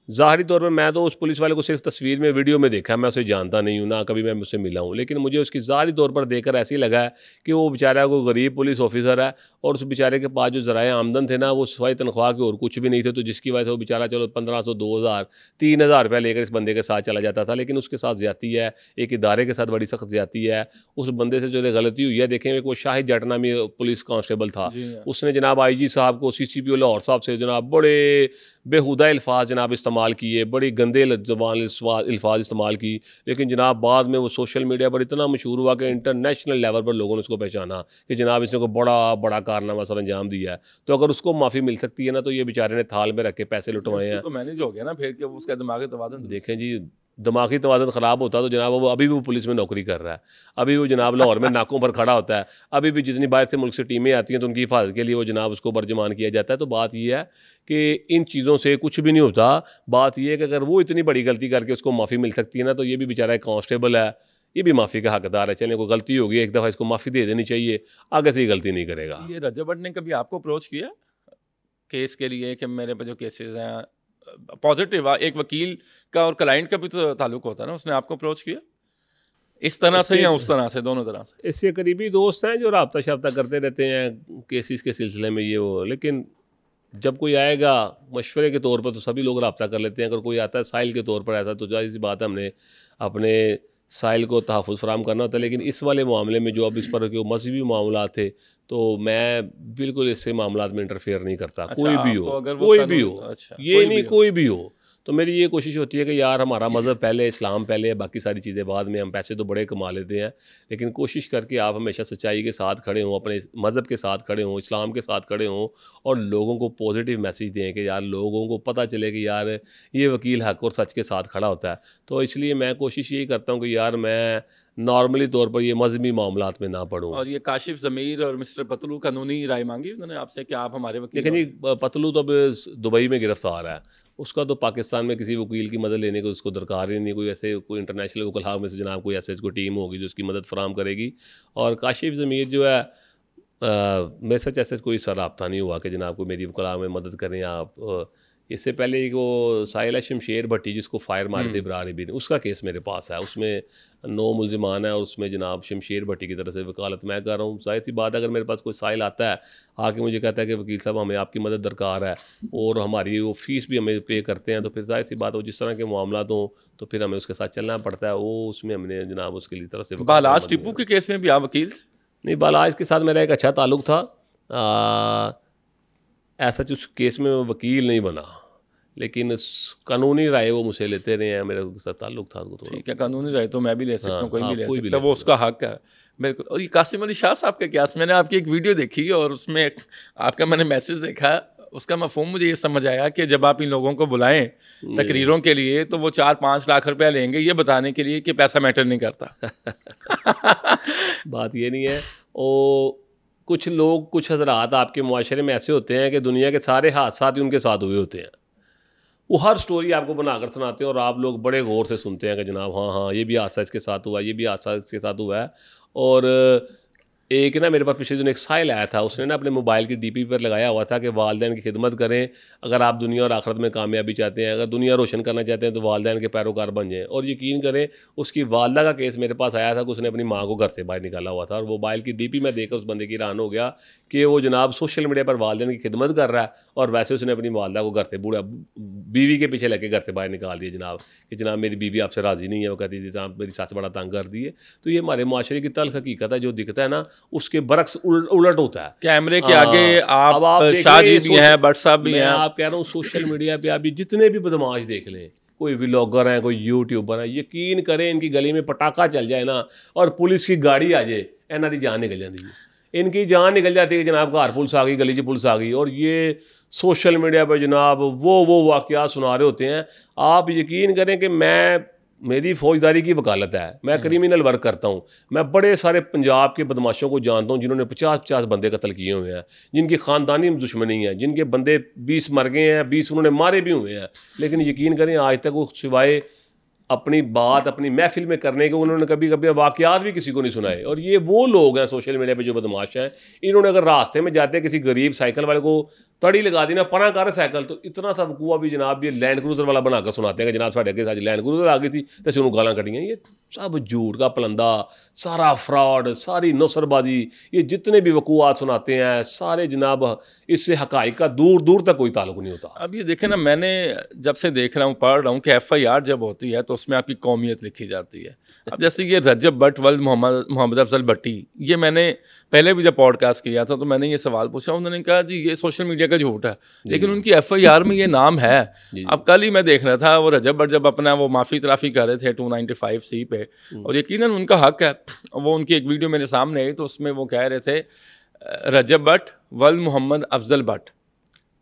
ज़ाहरी तौर पर, मैं तो उस पुलिस वाले को सिर्फ तस्वीर में, वीडियो में देखा, मैं उसे जानता नहीं हूँ, ना कभी मैं मुझसे मिला हूँ, लेकिन मुझे उसकी ज़ाहरी तौर पर देखकर ऐसे ही लगा है कि वो बेचारा कोई गरीब पुलिस ऑफिसर है, और उस बेचारे के पास जो ज़राए आमदन थे ना, वो सिवाय तनख्वाह के और कुछ भी नहीं थे। तो जिसकी वजह से वो बेचारा चलो 1500, 2000, 3000 रुपया लेकर इस बंदे के साथ चला जाता था। लेकिन उसके साथ ज़्यादती है, एक इदारे के साथ बड़ी सख्त ज़्यादती है। उस बंदे से जो गलती हुई है, देखें, वो शाहिद जट नामी पुलिस कांस्टेबल था, उसने जनाब IG साहब को, CCPO लाहौर साहब से जनाब बड़े बेहुदा अल्फाज जनाब इस्तेमाल किए, बड़ी गंदे ज़बान अल्फाज इस्तेमाल की। लेकिन जनाब बाद में वो सोशल मीडिया पर इतना मशहूर हुआ कि इंटरनेशनल लेवल पर लोगों ने उसको पहचाना कि जनाब इसने को बड़ा बड़ा कारनामा सर अंजाम दिया है। तो अगर उसको माफ़ी मिल सकती है ना, तो ये बेचारे ने थाल में रख के पैसे लुटवाए हैं। तो मैनेज हो गया ना फिर कि उसका दिमागी तवाज़ुन। देखें जी, दिमागी तवाज़ुन ख़राब होता तो जनाब वो अभी भी वो पुलिस में नौकरी कर रहा है, अभी वो जनाब लाहौर में नाकों पर खड़ा होता है, अभी भी जितनी बाहर से मुल्क से टीमें आती हैं तो उनकी हिफाजत के लिए वो जनाब उसको बर्जमान किया जाता है। तो बात ये है कि इन चीज़ों से कुछ भी नहीं होता। बात ये है कि अगर वो इतनी बड़ी गलती करके उसको माफ़ी मिल सकती है ना, तो ये भी बेचारा एक कांस्टेबल है, ये भी माफ़ी का हकदार है। चलें, कोई गलती होगी, एक दफ़ा इसको माफ़ी दे देनी चाहिए, आगे से ये गलती नहीं करेगा। ये रजब भट्ट ने कभी आपको अप्रोच किया केस के लिए कि मेरे पे जो केसेस हैं पॉजिटिव, एक वकील का और क्लाइंट का भी तो ताल्लुक होता है ना, उसने आपको अप्रोच किया इस तरह से या उस तरह से, दोनों तरह से? इसके करीबी दोस्त हैं जो राब्ता शाब्ता करते रहते हैं केसेस के सिलसिले में ये वो, लेकिन जब कोई आएगा मशवरे के तौर पर तो सभी लोग राब्ता कर लेते हैं। अगर कोई आता है साइल के तौर पर आता है तो जाहिर सी बात है हमने अपने साइल को तहफ़्फ़ुज़ फराहम करना होता है। लेकिन इस वाले मामले में जो अब इस पर जो मजहबी मामला थे, तो मैं बिल्कुल इससे मामलात में इंटरफेयर नहीं करता। अच्छा, कोई भी आपको हो, अगर वो कोई भी कानून, हो, अच्छा, ये कोई नहीं भी हो। कोई भी हो, तो मेरी ये कोशिश होती है कि यार हमारा मज़हब पहले, इस्लाम पहले है, बाकी सारी चीज़ें बाद में। हम पैसे तो बड़े कमा लेते हैं, लेकिन कोशिश करके आप हमेशा सच्चाई के साथ खड़े हों, अपने मज़हब के साथ खड़े हों, इस्लाम के साथ खड़े हों और लोगों को पॉजिटिव मैसेज दें कि यार लोगों को पता चले कि यार ये वकील हक और सच के साथ खड़ा होता है। तो इसलिए मैं कोशिश यही करता हूँ कि यार मैं नॉर्मली तौर पर ये मजहबी मामलात में ना पढ़ूँ। और ये काशिफ ज़मीर और मिस्टर पतलू कानूनी राय मांगी उन्होंने आपसे कि आप हमारे वकील लेकिन हो? ये पतलू तो अब दुबई में गिरफ्तार है, उसका तो पाकिस्तान में किसी वकील की मदद लेने को उसको दरकार ही नहीं। कोई ऐसे कोई इंटरनेशनल वकला में से जनाब कोई ऐसे कोई टीम होगी जो उसकी मदद फराहम करेगी। और काशिफ ज़मीर जो है मेरे सच ऐसे कोई रब्ता नहीं हुआ कि जनाब को मेरी वकला में मदद करें आप। इससे पहले वो साहिल शमशेर भट्टी जिसको फायर मारे थे इब्रार बिन, उसका केस मेरे पास है, उसमें 9 मुलजिमान है और उसमें जनाब शमशेर भट्टी की तरफ से वकालत मैं कर रहा हूँ। जाहिर सी बात है अगर मेरे पास कोई साहिल आता है आके मुझे कहता है कि वकील साहब हमें आपकी मदद दरकार है और हमारी वो फ़ीस भी हमें पे करते हैं, तो फिर जाहिर सी बात है जिस तरह के मामला हों तो फिर हमें उसके साथ चलना पड़ता है। वो उसमें हमने जनाब उसके लिए तरफ से बालाज टिप्पू के केस में भी आप वकील थे? नहीं, बालाज के साथ मेरा एक अच्छा ताल्लुक था। ऐसा उस केस में मैं वकील नहीं बना, लेकिन कानूनी राय वो मुझसे लेते रहे हैं, मेरा उसके साथ ताल्लुक था। ठीक है, कानूनी राय तो मैं भी ले सकता हूँ, कोई भी ले कोई भी सकता है, वो उसका हक है बिल्कुल। और ये कासिम अली शाह साहब का क्या, मैंने आपकी एक वीडियो देखी और उसमें आपका मैंने मैसेज देखा, उसका मफहूम मुझे ये समझ आया कि जब आप इन लोगों को बुलाएं तकरीरों के लिए तो वो 4-5 लाख रुपया लेंगे ये बताने के लिए कि पैसा मैटर नहीं करता। बात ये नहीं है। और कुछ लोग, कुछ हजरात आपके मुआशरे में ऐसे होते हैं कि दुनिया के सारे हादसात ही उनके साथ हुए होते हैं। वो हर स्टोरी आपको बनाकर सुनाते हैं और आप लोग बड़े गौर से सुनते हैं कि जनाब हाँ ये भी हादसा इसके साथ हुआ है, ये भी हादसा इसके साथ हुआ है। और एक ना मेरे पास पिछले दिन एक साहिल आया था, उसने ना अपने मोबाइल की डीपी पर लगाया हुआ था कि वालिदैन की खिदमत करें अगर आप दुनिया और आखिरत में कामयाबी चाहते हैं, अगर दुनिया रोशन करना चाहते हैं तो वालिदैन के पैरोकार बन जाएं। और यकीन करें उसकी वालदा का केस मेरे पास आया था कि उसने अपनी माँ को घर से बाहर निकाला हुआ था और मोबाइल की डीपी में देखकर उस बंदे की हैरान हो गया कि वो जनाब सोशल मीडिया पर वालिदैन की खिदमत कर रहा है और वैसे उसने अपनी वालदा को घर से बूढ़ा बीवी के पीछे लेके घर से बाहर निकाल दिया जनाब कि जनाब मेरी बीवी आपसे राज़ी नहीं है। वो कहती थी जनाब मेरी सास बड़ा तंग कर दी है। तो ये हमारे माशरे की तल्ख हकीकत है, जो दिखता है ना उसके बरक्स उलट होता है। कैमरे के आगे आप शाह जी भी हैं, भट्ट साहब भी हैं। आप कह रहा हूँ सोशल मीडिया पे आप जितने भी बदमाश देख लें, कोई व्लॉगर हैं, कोई यूट्यूबर हैं, यकीन करें इनकी गली में पटाखा चल जाए ना और पुलिस की गाड़ी आ जाए, इन्हों की जान निकल जाती है। इनकी जान निकल जाती है कि जनाब घर पुलिस आ गई, गली च पुलिस आ गई। और ये सोशल मीडिया पर जनाब वो वाक़यात सुना रहे होते हैं। आप यकीन करें कि मेरी फौजदारी की वकालत है, मैं क्रिमिनल वर्क करता हूँ, मैं बड़े सारे पंजाब के बदमाशों को जानता हूँ जिन्होंने 50-50 बंदे कत्ल किए हुए हैं, जिनकी ख़ानदानी दुश्मनी है, जिनके बंदे 20 मर गए हैं, 20 उन्होंने मारे भी हुए हैं। लेकिन यकीन करें आज तक वो सिवाय अपनी बात अपनी महफिल में करने के उन्होंने कभी कभी वाक़यात भी किसी को नहीं सुनाए। और ये वो लोग हैं सोशल मीडिया पे जो बदमाश हैं, इन्होंने अगर रास्ते में जाते किसी गरीब साइकिल वाले को तड़ी लगा दी ना, पना कर साइकिल, तो इतना सा वकूआ भी जनाब ये लैंड क्रूजर वाला बनाकर सुनाते हैं कि जनाब साढ़े अगे साथ लैंड क्रूजर आ गई थी तो उन्होंने गालां कटियां। ये सब झूठ का पलंदा, सारा फ्रॉड, सारी नौसरबाजी, ये जितने भी वकूआत सुनाते हैं सारे जनाब इससे हकाइक का दूर दूर तक कोई ताल्लुक नहीं होता। अब ये देखें ना, मैंने जब से देख रहा हूँ, पढ़ रहा हूँ कि FIR जब होती है तो उसमें आपकी कौमियत लिखी जाती है। अब जैसे ये रजब भट्ट वल्द मोहम्मद अफजल भट्टी, ये मैंने पहले भी जब पॉडकास्ट किया था तो मैंने ये सवाल पूछा, उन्होंने कहा जी ये सोशल मीडिया का झूठ है, लेकिन उनकी FIR में ये नाम है। अब कल ही मैं देख रहा था वो रजब भट्ट जब अपना वो माफ़ी तराफ़ी कर रहे थे 295C पे, और यकीनन उनका हक है, वो उनकी एक वीडियो मेरे सामने आई तो उसमें वो कह रहे थे रजब भट्ट वल्द मोहम्मद अफजल भट्ट।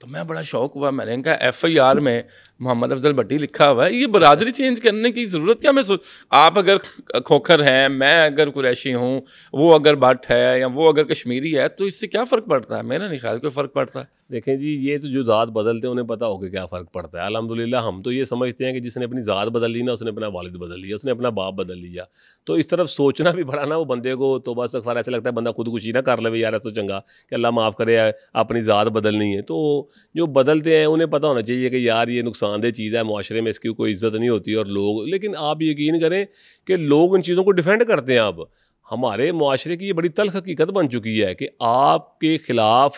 तो मैं बड़ा शौक हुआ, मैंने कहा FIR में मोहम्मद अफजल भट्टी लिखा हुआ है, ये बरादरी चेंज करने की ज़रूरत क्या? आप अगर खोखर हैं, मैं अगर कुरैशी हूँ, वो अगर भट्ट है या वो अगर कश्मीरी है, तो इससे क्या फ़र्क पड़ता है? मेरा नहीं ख्याल कोई फ़र्क पड़ता है। देखें जी, ये तो जो ज़ात बदलते हैं उन्हें पता होगा क्या फ़र्क पड़ता है। अल्हम्दुलिल्लाह हम तो ये समझते हैं कि जिसने अपनी ज़ात बदल ली ना, उसने अपना वालिद बदल लिया, उसने अपना बाप बदल लिया। तो इस तरफ सोचना भी बड़ा ना वो बंदे को तो बस ऐसा लगता है बंदा खुदकुशी ना कर ले यार, ऐसा चंगा कि अल्लाह माफ़ करे अपनी ज़ात बदलनी है। तो जो बदलते हैं उन्हें पता होना चाहिए कि यार ये नुकसानदेह चीज़ है, माशरे में इसकी कोई इज्जत नहीं होती और लोग, लेकिन आप यकीन करें कि लोग इन चीज़ों को डिफेंड करते हैं। अब हमारे माशरे की ये बड़ी तल्ख हकीकत बन चुकी है कि आपके खिलाफ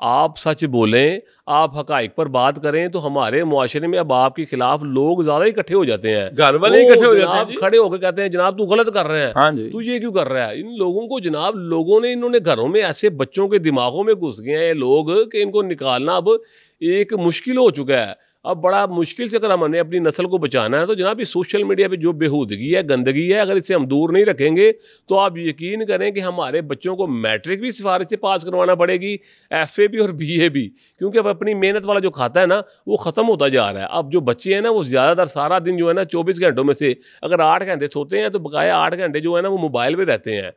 आप सच बोलें, आप हकाइक पर बात करें तो हमारे मुआशरे में अब आपके खिलाफ लोग ज़्यादा इकट्ठे हो जाते हैं, घर वाले इकट्ठे हो जाते हैं जी। खड़े होकर कहते हैं जनाब तू गलत कर रहे हैं, हाँ जी। तू ये क्यों कर रहा है। इन लोगों को जनाब लोगों ने, इन्होंने घरों में ऐसे बच्चों के दिमागों में घुस गए हैं लोग कि इनको निकालना अब एक मुश्किल हो चुका है। अब बड़ा मुश्किल से अगर हमने अपनी नस्ल को बचाना है तो जनाब ये सोशल मीडिया पे जो बेहूदगी है, गंदगी है, अगर इससे हम दूर नहीं रखेंगे तो आप यकीन करें कि हमारे बच्चों को मैट्रिक भी सिफारिश से पास करवाना पड़ेगी, FA भी और BA भी, क्योंकि अब अपनी मेहनत वाला जो खाता है ना वो ख़त्म होता जा रहा है। अब जो बच्चे हैं ना वो ज़्यादातर सारा दिन जो है ना 24 घंटों में से अगर 8 घंटे सोते हैं तो बकाया 8 घंटे जो है ना वो मोबाइल पर रहते हैं,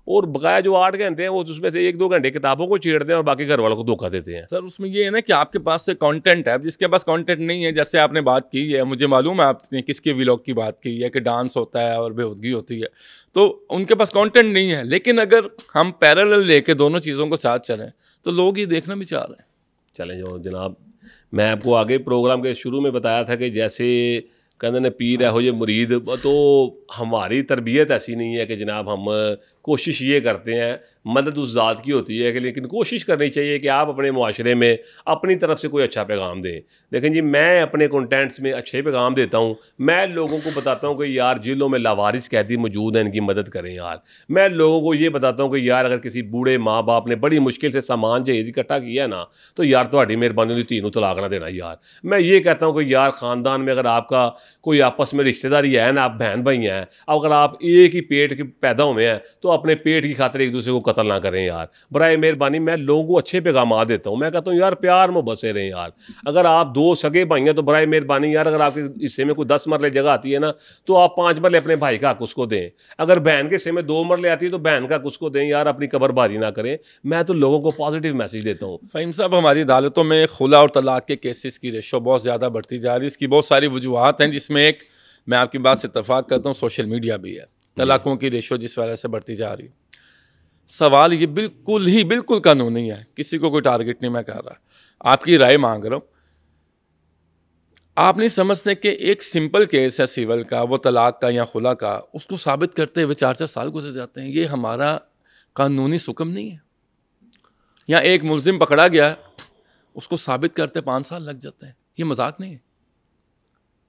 और बकाया जो 8 घंटे हैं वो उसमें से 1-2 घंटे किताबों को छेड़ते हैं और बाकी घर वालों को धोखा देते हैं। सर उसमें ये है ना कि आपके पास से कंटेंट है, जिसके पास कंटेंट नहीं है, जैसे आपने बात की है, मुझे मालूम है आपने किसके व्लॉग की बात की है कि डांस होता है और बेहूदगी होती है, तो उनके पास कंटेंट नहीं है। लेकिन अगर हम पैरेलल लेके दोनों चीज़ों को साथ चलें तो लोग ये देखना भी चाह रहे हैं। चलें जो जनाब, मैं आपको आगे प्रोग्राम के शुरू में बताया था कि जैसे कहते ने पीर है हो ये मुरीद, तो हमारी तरबियत ऐसी नहीं है कि जनाब हम कोशिश ये करते हैं, मदद उस ज़ात की होती है कि, लेकिन कोशिश करनी चाहिए कि आप अपने मुआशरे में अपनी तरफ से कोई अच्छा पैगाम दें। देखें जी, मैं अपने कंटेंट्स में अच्छे पैगाम देता हूँ, मैं लोगों को बताता हूँ कि यार जिलों में लावारिस कैदी मौजूद हैं, इनकी मदद करें यार। मैं लोगों को ये बताता हूँ कि यार अगर किसी बूढ़े माँ बाप ने बड़ी मुश्किल से सामान जहेज इकट्ठा किया है ना, तो यार तुम्हारी मेहरबानी होती तीनों तलाक ना देना यार। मैं ये कहता हूँ कि यार ख़ानदान में अगर आपका कोई आपस में रिश्तेदारी है ना, आप बहन भाई हैं, अगर आप एक ही पेट के पैदा हुए हैं तो अपने पेट की खातिर एक दूसरे को कत्ल ना करें यार, बराए मेहरबानी। मैं लोगों को अच्छे पैगाम देता हूँ, मैं कहता हूँ यार प्यार मोहब्बत से रहें यार। अगर आप 2 सगे भाई हैं तो बराए मेहरबानी यार, अगर आपके हिस्से में कोई 10 मरले जगह आती है ना तो आप 5 मरले अपने भाई का हक उसको दें। अगर बहन के हिस्से में 2 मरले आती है तो बहन का हक उसको दें यार, अपनी कब्रबारी ना करें। मैं तो लोगों को पॉजिटिव मैसेज देता हूँ। फ़हीम साहब, हमारी अदालतों में खुला और तलाक के केसेस की रेशो बहुत ज़्यादा बढ़ती जा रही है। इसकी बहुत सारी वजूहत हैं, जिसमें एक मैं आपकी बात से इत्तेफाक करता हूँ, सोशल मीडिया भी है। तलाकों की रेशो जिस वजह से बढ़ती जा रही है, सवाल ये बिल्कुल कानूनी है, किसी को कोई टारगेट नहीं मैं कह रहा, आपकी राय मांग रहा हूँ। आप नहीं समझते कि एक सिंपल केस है सिविल का, वो तलाक का या खुला का, उसको साबित करते हुए 4-4 साल गुजर जाते हैं। ये हमारा कानूनी सुकम नहीं है। या एक मुल्जिम पकड़ा गया, उसको साबित करते 5 साल लग जाते हैं। ये मजाक नहीं है।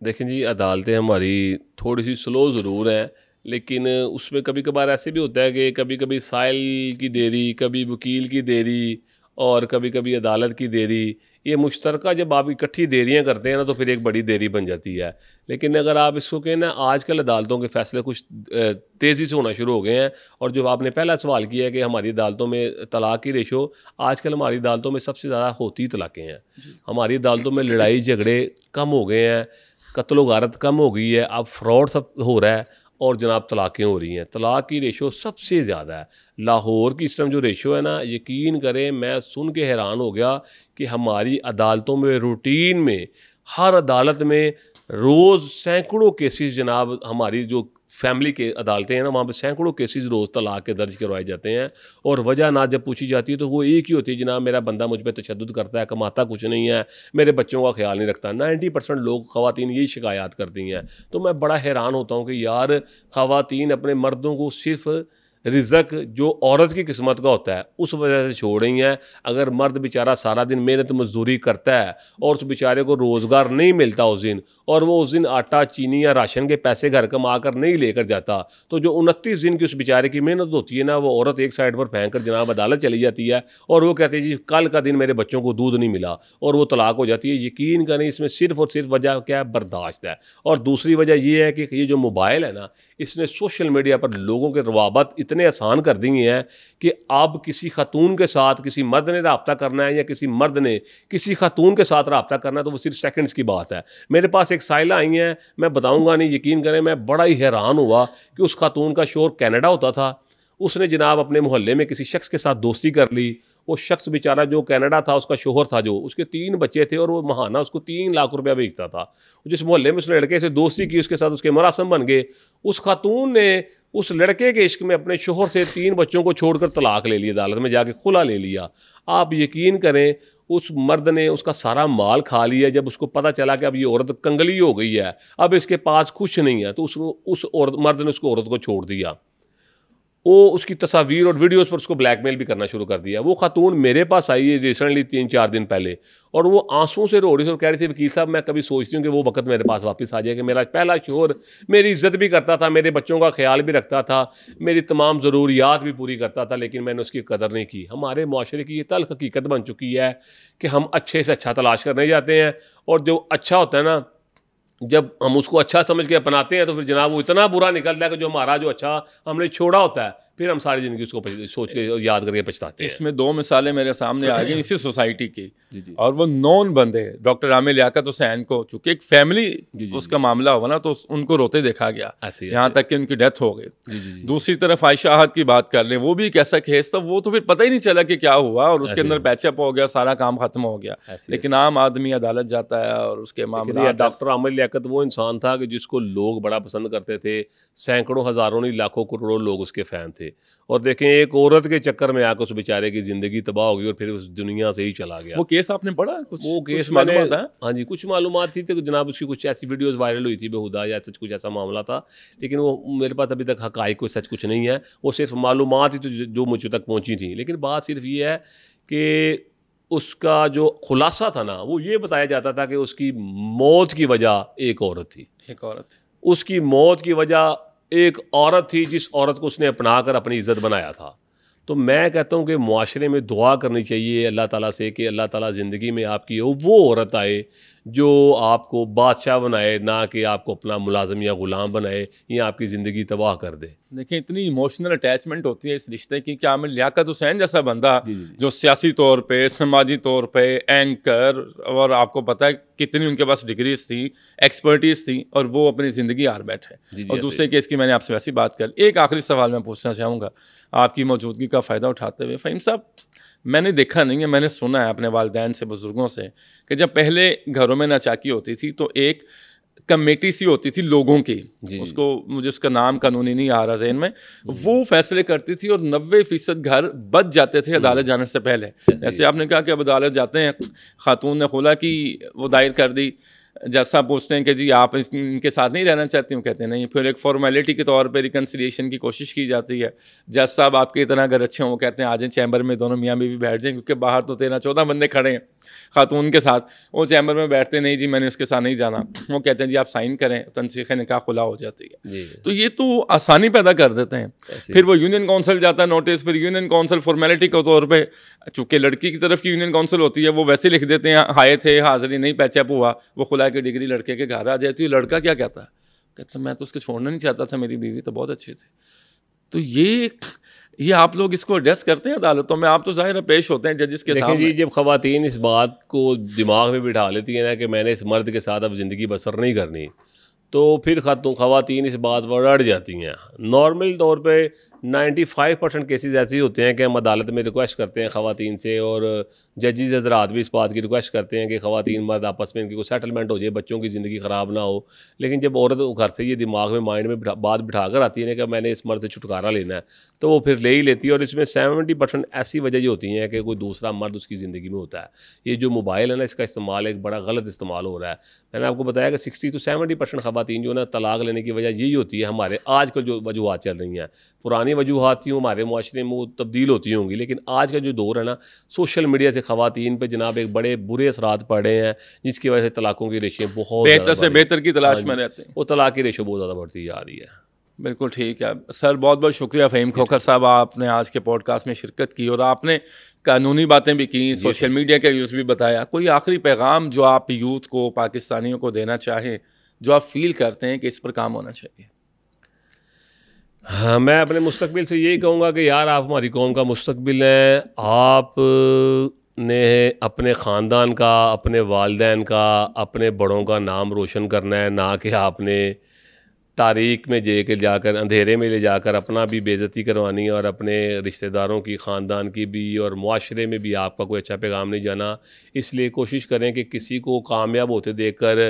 देखें जी, अदालतें हमारी थोड़ी सी स्लो ज़रूर हैं, लेकिन उसमें कभी कभार ऐसे भी होता है कि कभी कभी साइल की देरी, कभी वकील की देरी और कभी कभी अदालत की देरी, ये मुश्तरका जब आप इकट्ठी देरियां करते हैं ना तो फिर एक बड़ी देरी बन जाती है। लेकिन अगर आप इसको कहें ना, आजकल अदालतों के फैसले कुछ तेज़ी से होना शुरू हो गए हैं। और जो आपने पहला सवाल किया है कि हमारी अदालतों में तलाक की रेशो, आजकल हमारी अदालतों में सबसे ज़्यादा होती तलाक़ें हैं। हमारी अदालतों में लड़ाई झगड़े कम हो गए हैं, कत्ल गारत कम हो गई है, अब फ्रॉड सब हो रहा है और जनाब तलाक़ें हो रही हैं। तलाक़ की रेशो सबसे ज़्यादा है। लाहौर की इस टाइम जो रेशो है ना, यकीन करें मैं सुन के हैरान हो गया कि हमारी अदालतों में रूटीन में, हर अदालत में रोज़ सैकड़ों केसेस, जनाब हमारी जो फैमिली के अदालतें हैं ना, वहाँ पे सैकड़ों केसेस रोज़ तलाक के दर्ज करवाए जाते हैं। और वजह ना जब पूछी जाती है तो वो एक ही होती है, जनाब मेरा बंदा मुझ पर तशद्दुद करता है, कमाता कुछ नहीं है, मेरे बच्चों का ख्याल नहीं रखता। 90% लोग, ख़वातीन यही शिकायत करती हैं। तो मैं बड़ा हैरान होता हूँ कि यार ख़वातीन अपने मर्दों को सिर्फ़ रिज़्क जो औरत की किस्मत का होता है उस वजह से छोड़ रही हैं। अगर मर्द बेचारा सारा दिन मेहनत मजदूरी करता है और उस बेचारे को रोज़गार नहीं मिलता उस दिन, और वो उस दिन आटा चीनी या राशन के पैसे घर कमा कर नहीं लेकर जाता, तो जो 29 दिन की उस बेचारे की मेहनत होती है ना, वो औरत एक साइड पर फेंक कर जनाब अदालत चली जाती है और वो कहती है जी कल का दिन मेरे बच्चों को दूध नहीं मिला, और वो तलाक हो जाती है। यकीन करें इसमें सिर्फ और सिर्फ वजह क्या है? बर्दाश्त है। और दूसरी वजह ये है कि ये जो मोबाइल है ना, इसने सोशल मीडिया पर लोगों के रवाबत इतने आसान कर दिए हैं कि अब किसी खातून के साथ किसी मर्द ने रब्ता करना है या किसी मर्द ने किसी खातून के साथ रब्ता करना है तो वो सिर्फ सेकंड्स की बात है। मेरे पास एक साइला आई हैं, मैं बताऊंगा नहीं, यकीन करें मैं बड़ा ही हैरान हुआ कि उस खातून का शोहर कनाडा होता था, उसने जनाब अपने मोहल्ले में किसी शख्स के साथ दोस्ती कर ली। वो शख्स बेचारा जो कनाडा था, उसका शोहर था, जो उसके 3 बच्चे थे और वो महाना उसको 3 लाख रुपया बेचता था। जिस मोहल्ले में उस लड़के से दोस्ती की, उसके साथ उसके मरासम बन गए, उस खातून ने उस लड़के के इश्क में अपने शोहर से 3 बच्चों को छोड़कर तलाक ले लिया, अदालत में जाके खुला ले लिया। आप यकीन करें उस मर्द ने उसका सारा माल खा लिया। जब उसको पता चला कि अब ये औरत कंगली हो गई है, अब इसके पास कुछ नहीं है, तो उस औरत मर्द ने उसको औरत को छोड़ दिया। वो उसकी तस्वीर और वीडियोस पर उसको ब्लैकमेल भी करना शुरू कर दिया। वो खातून मेरे पास आई है रिसेंटली 3-4 दिन पहले, और वो आंसुओं से रो रही थी और कह रही थी, वकील साहब मैं कभी सोचती हूँ कि वो वक्त मेरे पास वापस आ जाए कि मेरा पहला शोहर मेरी इज्जत भी करता था, मेरे बच्चों का ख्याल भी रखता था, मेरी तमाम ज़रूरियात भी पूरी करता था, लेकिन मैंने उसकी कदर नहीं की। हमारे माशरे की ये तल्ख हकीकत बन चुकी है कि हम अच्छे से अच्छा तलाश करने जाते हैं, और जो अच्छा होता है ना, जब हम उसको अच्छा समझ के अपनाते हैं तो फिर जनाब वो इतना बुरा निकलता है कि जो हमारा जो अच्छा हमने छोड़ा होता है, फिर हम सारी ज़िंदगी उसको सोच के याद करके पछताते हैं। इसमें 2 मिसालें मेरे सामने आ गई इसी सोसाइटी की, जी। और वो नॉन बंदे डॉक्टर आमिर लियाकत हुसैन को, चूंकि एक फैमिली उसका मामला हुआ ना, तो उनको रोते देखा गया, यहाँ तक कि उनकी डेथ हो गई। दूसरी तरफ आयशा आहद की बात कर लें, वो भी एक ऐसा केस था, वो तो फिर पता ही नहीं चला कि क्या हुआ, और उसके अंदर पैचअप हो गया, सारा काम खत्म हो गया। लेकिन आम आदमी अदालत जाता है और उसके मामला। डॉक्टर आमिर लियाकत वो इंसान था कि जिसको लोग बड़ा पसंद करते थे, सैकड़ों हज़ारों नहीं लाखों करोड़ों लोग उसके फ़ैन थे, और देखें एक औरत के चक्कर में आकर उस बेचारे की ज़िंदगी तबाह हो गई और फिर उस दुनिया से ही चला गया। वो केस आपने पढ़ा? वो केस मैंने, हाँ जी, कुछ मालूमात थी, तो जनाब उसकी कुछ ऐसी वीडियोस वायरल हुई थी बेहुदा या सच, कुछ ऐसा मामला था, लेकिन वो मेरे पास अभी तक हक़ाइक़ कोई सच कुछ नहीं है, वो सिर्फ मालूमात ही जो मुझ तक पहुँची थी। लेकिन बात सिर्फ ये है कि उसका जो खुलासा था ना, वो ये बताया जाता था कि उसकी मौत की वजह एक औरत थी। उसकी मौत की वजह एक औरत थी, जिस औरत को उसने अपना कर अपनी इज़्ज़त बनाया था। तो मैं कहता हूँ कि मुआशरे में दुआ करनी चाहिए अल्लाह ताला से कि अल्लाह ताला ज़िंदगी में आपकी वो औरत आए जो आपको बादशाह बनाए, ना कि आपको अपना मुलाजिम या ग़ुलाम बनाए या आपकी ज़िंदगी तबाह कर दे। देखिए इतनी इमोशनल अटैचमेंट होती है इस रिश्ते की कि आमिर लियाकत हुसैन जैसा बंदा जो सियासी तौर पे, समाजी तौर पे एंकर, और आपको पता है कितनी उनके पास डिग्रीज थी, एक्सपर्टीज थी, और वो अपनी ज़िंदगी हार बैठे। और दूसरे केस की मैंने आपसे वैसी बात कर। एक आखिरी सवाल मैं पूछना चाहूँगा आपकी मौजूदगी का फ़ायदा उठाते हुए। फ़हीम साहब, मैंने देखा नहीं है, मैंने सुना है अपने वालिदैन से, बुज़ुर्गों से, कि जब पहले घरों में नाचाकी होती थी तो एक कमेटी सी होती थी लोगों की, उसको मुझे उसका नाम कानूनी नहीं आ रहा ज़हन में, वो फैसले करती थी और 90% घर बच जाते थे अदालत जाने से पहले। जैसे आपने कहा कि अब अदालत जाते हैं, खातून ने खुला की वो दायर कर दी, जज साहब पूछते हैं कि जी आप इनके साथ नहीं रहना चाहती हूँ, कहते हैं नहीं, फिर एक फॉर्मेलिटी के तौर पे रिकन्सिलिएशन की कोशिश की जाती है। जज साहब आपके इतना अगर अच्छे हों, कहते हैं आ जाएं चैम्बर में, दोनों मियाँ बीवी बैठ जाएं, क्योंकि बाहर तो 13-14 बंदे खड़े हैं खातून के साथ। वो चैम्बर में बैठते नहीं जी मैंने उसके साथ नहीं जाना, वो कहते हैं जी आप साइन करें, तनसीख निकाह खुला हो जाती है। तो ये तो आसानी पैदा कर देते हैं। फिर वो यूनियन काउंसिल जाता है नोटिस, फिर यूनियन काउंसिल फॉर्मेलिटी के तौर पर, चूँकि लड़की की तरफ की यूनियन काउंसिल होती है, वो वैसे लिख देते हैं हाए थे, हाजिरी नहीं, पैचअप हुआ, वो खुला की डिग्री लड़के के घर आ जाती है। लड़का क्या कहता है? कहता मैं तो उसको छोड़ना नहीं चाहता था, मेरी बीवी तो बहुत अच्छी थी। तो ये आप लोग इसको एडजस्ट करते हैं अदालतों में? आप तो ज़ाहिर है पेश होते हैं जजिस के सामने। जी, जब ख़वातीन इस बात को दिमाग में बिठा लेती है ना कि मैंने इस मर्द के साथ अब ज़िंदगी बसर नहीं करनी, तो फिर ख़वातीन इस बात पर अड़ जाती हैं। नॉर्मल तौर पे 95% केसेस ऐसे ही होते हैं कि हम अदालत में रिक्वेस्ट करते हैं ख़वातीन से, और जजेस हज़रात भी इस बात की रिक्वेस्ट करते हैं कि ख़वातीन मर्द आपस में इनकी कोई सेटलमेंट हो जाए, बच्चों की ज़िंदगी ख़राब ना हो। लेकिन जब औरत घर से ये दिमाग में, माइंड में बात बिठा कर आती है ना कि मैंने इस मर्द से छुटकारा लेना है, तो वो फिर ले ही लेती है। और इसमें 70% ऐसी वजह ये होती हैं कि कोई दूसरा मर्द उसकी ज़िंदगी में होता है। ये जो मोबाइल है ना, इसका इस्तेमाल एक बड़ा गलत इस्तेमाल हो रहा है। मैंने आपको बताया कि 60 से 70% ख़वातीन जो है ना, तलाक लेने की वजह यही होती है। हमारे आजकल जो वजूहात चल रही हैं, पुरानी वजूहात थी हमारे मुआशरे में वो तब्दील होती होंगी, लेकिन आज का जो दौर है ना, सोशल मीडिया से ख़वातीन पे जनाब एक बड़े बुरे असरात पड़ रहे हैं, जिसकी वजह से तलाकों की रेशो बहुत बेहतर से बेहतर की तलाश में रहते हैं। वो तलाक की रेशो बहुत ज़्यादा बढ़ती जा रही है। बिल्कुल ठीक है सर, बहुत बहुत शुक्रिया फ़हीम खोखर साहब, आपने आज के पॉडकास्ट में शिरकत की और आपने कानूनी बातें भी की, सोशल मीडिया का यूज़ भी बताया। कोई आखिरी पैगाम जो आप यूथ को, पाकिस्तानियों को देना चाहें, जो आप फील करते हैं कि इस पर काम होना चाहिए? हाँ, मैं अपने मुस्तकबिल से यही कहूँगा कि यार आप हमारी कौम का मुस्तकबिल हैं। आप ने अपने ख़ानदान का, अपने वालिदैन का, अपने बड़ों का नाम रोशन करना है, ना कि आपने तारीख में जाकर अंधेरे में ले जाकर अपना भी बेइज्जती करवानी और अपने रिश्तेदारों की, ख़ानदान की भी, और मुआशरे में भी आपका कोई अच्छा पैगाम नहीं जाना। इसलिए कोशिश करें कि किसी को कामयाब होते देखकर,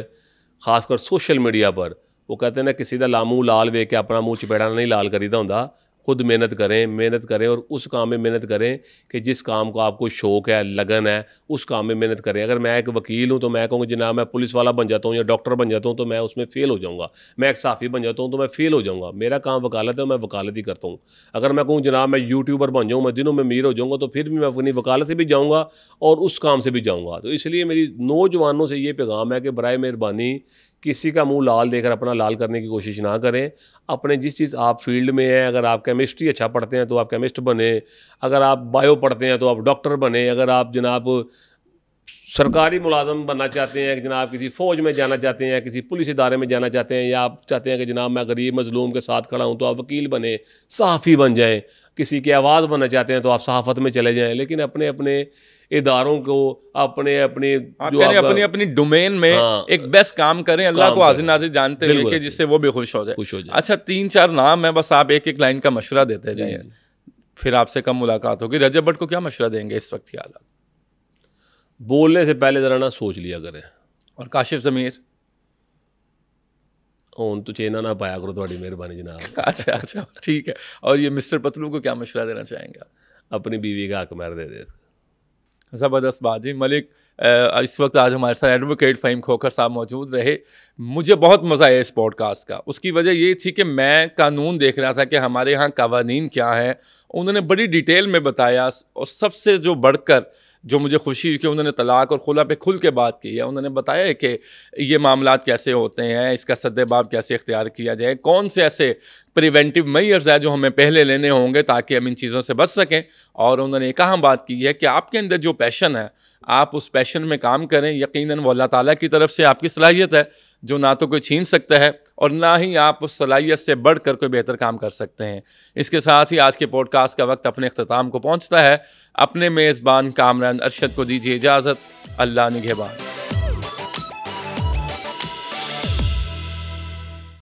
ख़ासकर सोशल मीडिया पर, वो कहते हैं ना किसी का लामू लाल वे के अपना मुँह चपेड़ा नहीं लाल करीदा होंदा, खुद मेहनत करें और उस काम में मेहनत करें कि जिस काम को आपको शौक़ है, लगन है, उस काम में मेहनत करें। अगर मैं एक वकील हूँ तो मैं कहूँगा जनाब मैं पुलिस वाला बन जाता हूँ या डॉक्टर बन जाता हूँ तो मैं उसमें फ़ेल हो जाऊँगा। मैं एक सहाफ़ी बन जाता हूँ तो मैं फ़ेल हो जाऊँगा। मेरा काम वकालत है, मैं वकालत ही करता हूँ। अगर मैं कहूँ जनाब मैं यूट्यूबर बन जाऊँ, मैं दिनों में अमीर हो जाऊँगा, तो फिर भी मैं अपनी वकालत से भी जाऊँगा और उस काम से भी जाऊँगा। तो इसलिए मेरी नौजवानों से ये पैगाम है कि बराए मेहरबानी किसी का मुंह लाल देखकर अपना लाल करने की कोशिश ना करें। अपने जिस चीज़ आप फील्ड में हैं, अगर आप केमिस्ट्री अच्छा पढ़ते हैं तो आप केमिस्ट बने, अगर आप बायो पढ़ते हैं तो आप डॉक्टर बने, अगर आप जनाब सरकारी मुलाजम बनना चाहते हैं, कि जनाब किसी फ़ौज में जाना चाहते हैं, किसी पुलिस इदारे में जाना चाहते हैं, या आप चाहते हैं कि जनाब मैं गरीब मजलूम के साथ खड़ा हूँ तो आप वकील बने, सहाफ़ी बन जाएँ, किसी की आवाज़ बनना चाहते हैं तो आप सहाफ़त में चले जाएँ। लेकिन अपने अपने इदारों को अपने अपनी अपनी डोमेन में एक बेस्ट काम करें, अल्लाह को हाज़िर नाज़िर जानते हुए कि जिससे वो भी खुश हो जाए। अच्छा 3-4 नाम है, बस आप एक एक लाइन का मशवरा देते जाइए, फिर आपसे कम मुलाकात होगी। रजब भट्ट को क्या मशवरा देंगे इस वक्त की हालत? बोलने से पहले ज़रा ना सोच लिया करें। और काशिफ ज़मीर हूँ तो चेना ना पाया करो, थोड़ी मेहरबानी जनाब। अच्छा ठीक है। और ये मिस्टर पतलू को क्या मशवरा देना चाहेंगे? अपनी बीवी का हक महर दे दे। ज़बरदस्त बात जी। मलिक इस वक्त आज हमारे साथ एडवोकेट फ़हीम खोखर साहब मौजूद रहे। मुझे बहुत मज़ा आया इस पॉडकास्ट का। उसकी वजह ये थी कि मैं कानून देख रहा था कि हमारे यहाँ कवानीन क्या हैं, उन्होंने बड़ी डिटेल में बताया। और सबसे जो बढ़कर जो मुझे खुशी हुई कि उन्होंने तलाक और खुला पे खुल के बात की है। उन्होंने बताया कि ये मामलात कैसे होते हैं, इसका सद्देबाब कैसे इख्तियार किया जाए, कौन से ऐसे प्रिवेंटिव मेजर्स है जो हमें पहले लेने होंगे ताकि हम इन चीज़ों से बच सकें। और उन्होंने एक अहम बात की है कि आपके अंदर जो पैशन है, आप उस पैशन में काम करें। यकीनन वो अल्लाह ताला की तरफ से आपकी सलाहियत है जो ना तो कोई छीन सकता है और ना ही आप उस सलाहियत से बढ़कर कोई बेहतर काम कर सकते हैं। इसके साथ ही आज के पॉडकास्ट का वक्त अपने अख्ताम को पहुंचता है। अपने मेज़बान कामरान अरशद को दीजिए इजाज़त। अल्लाह निगहबान।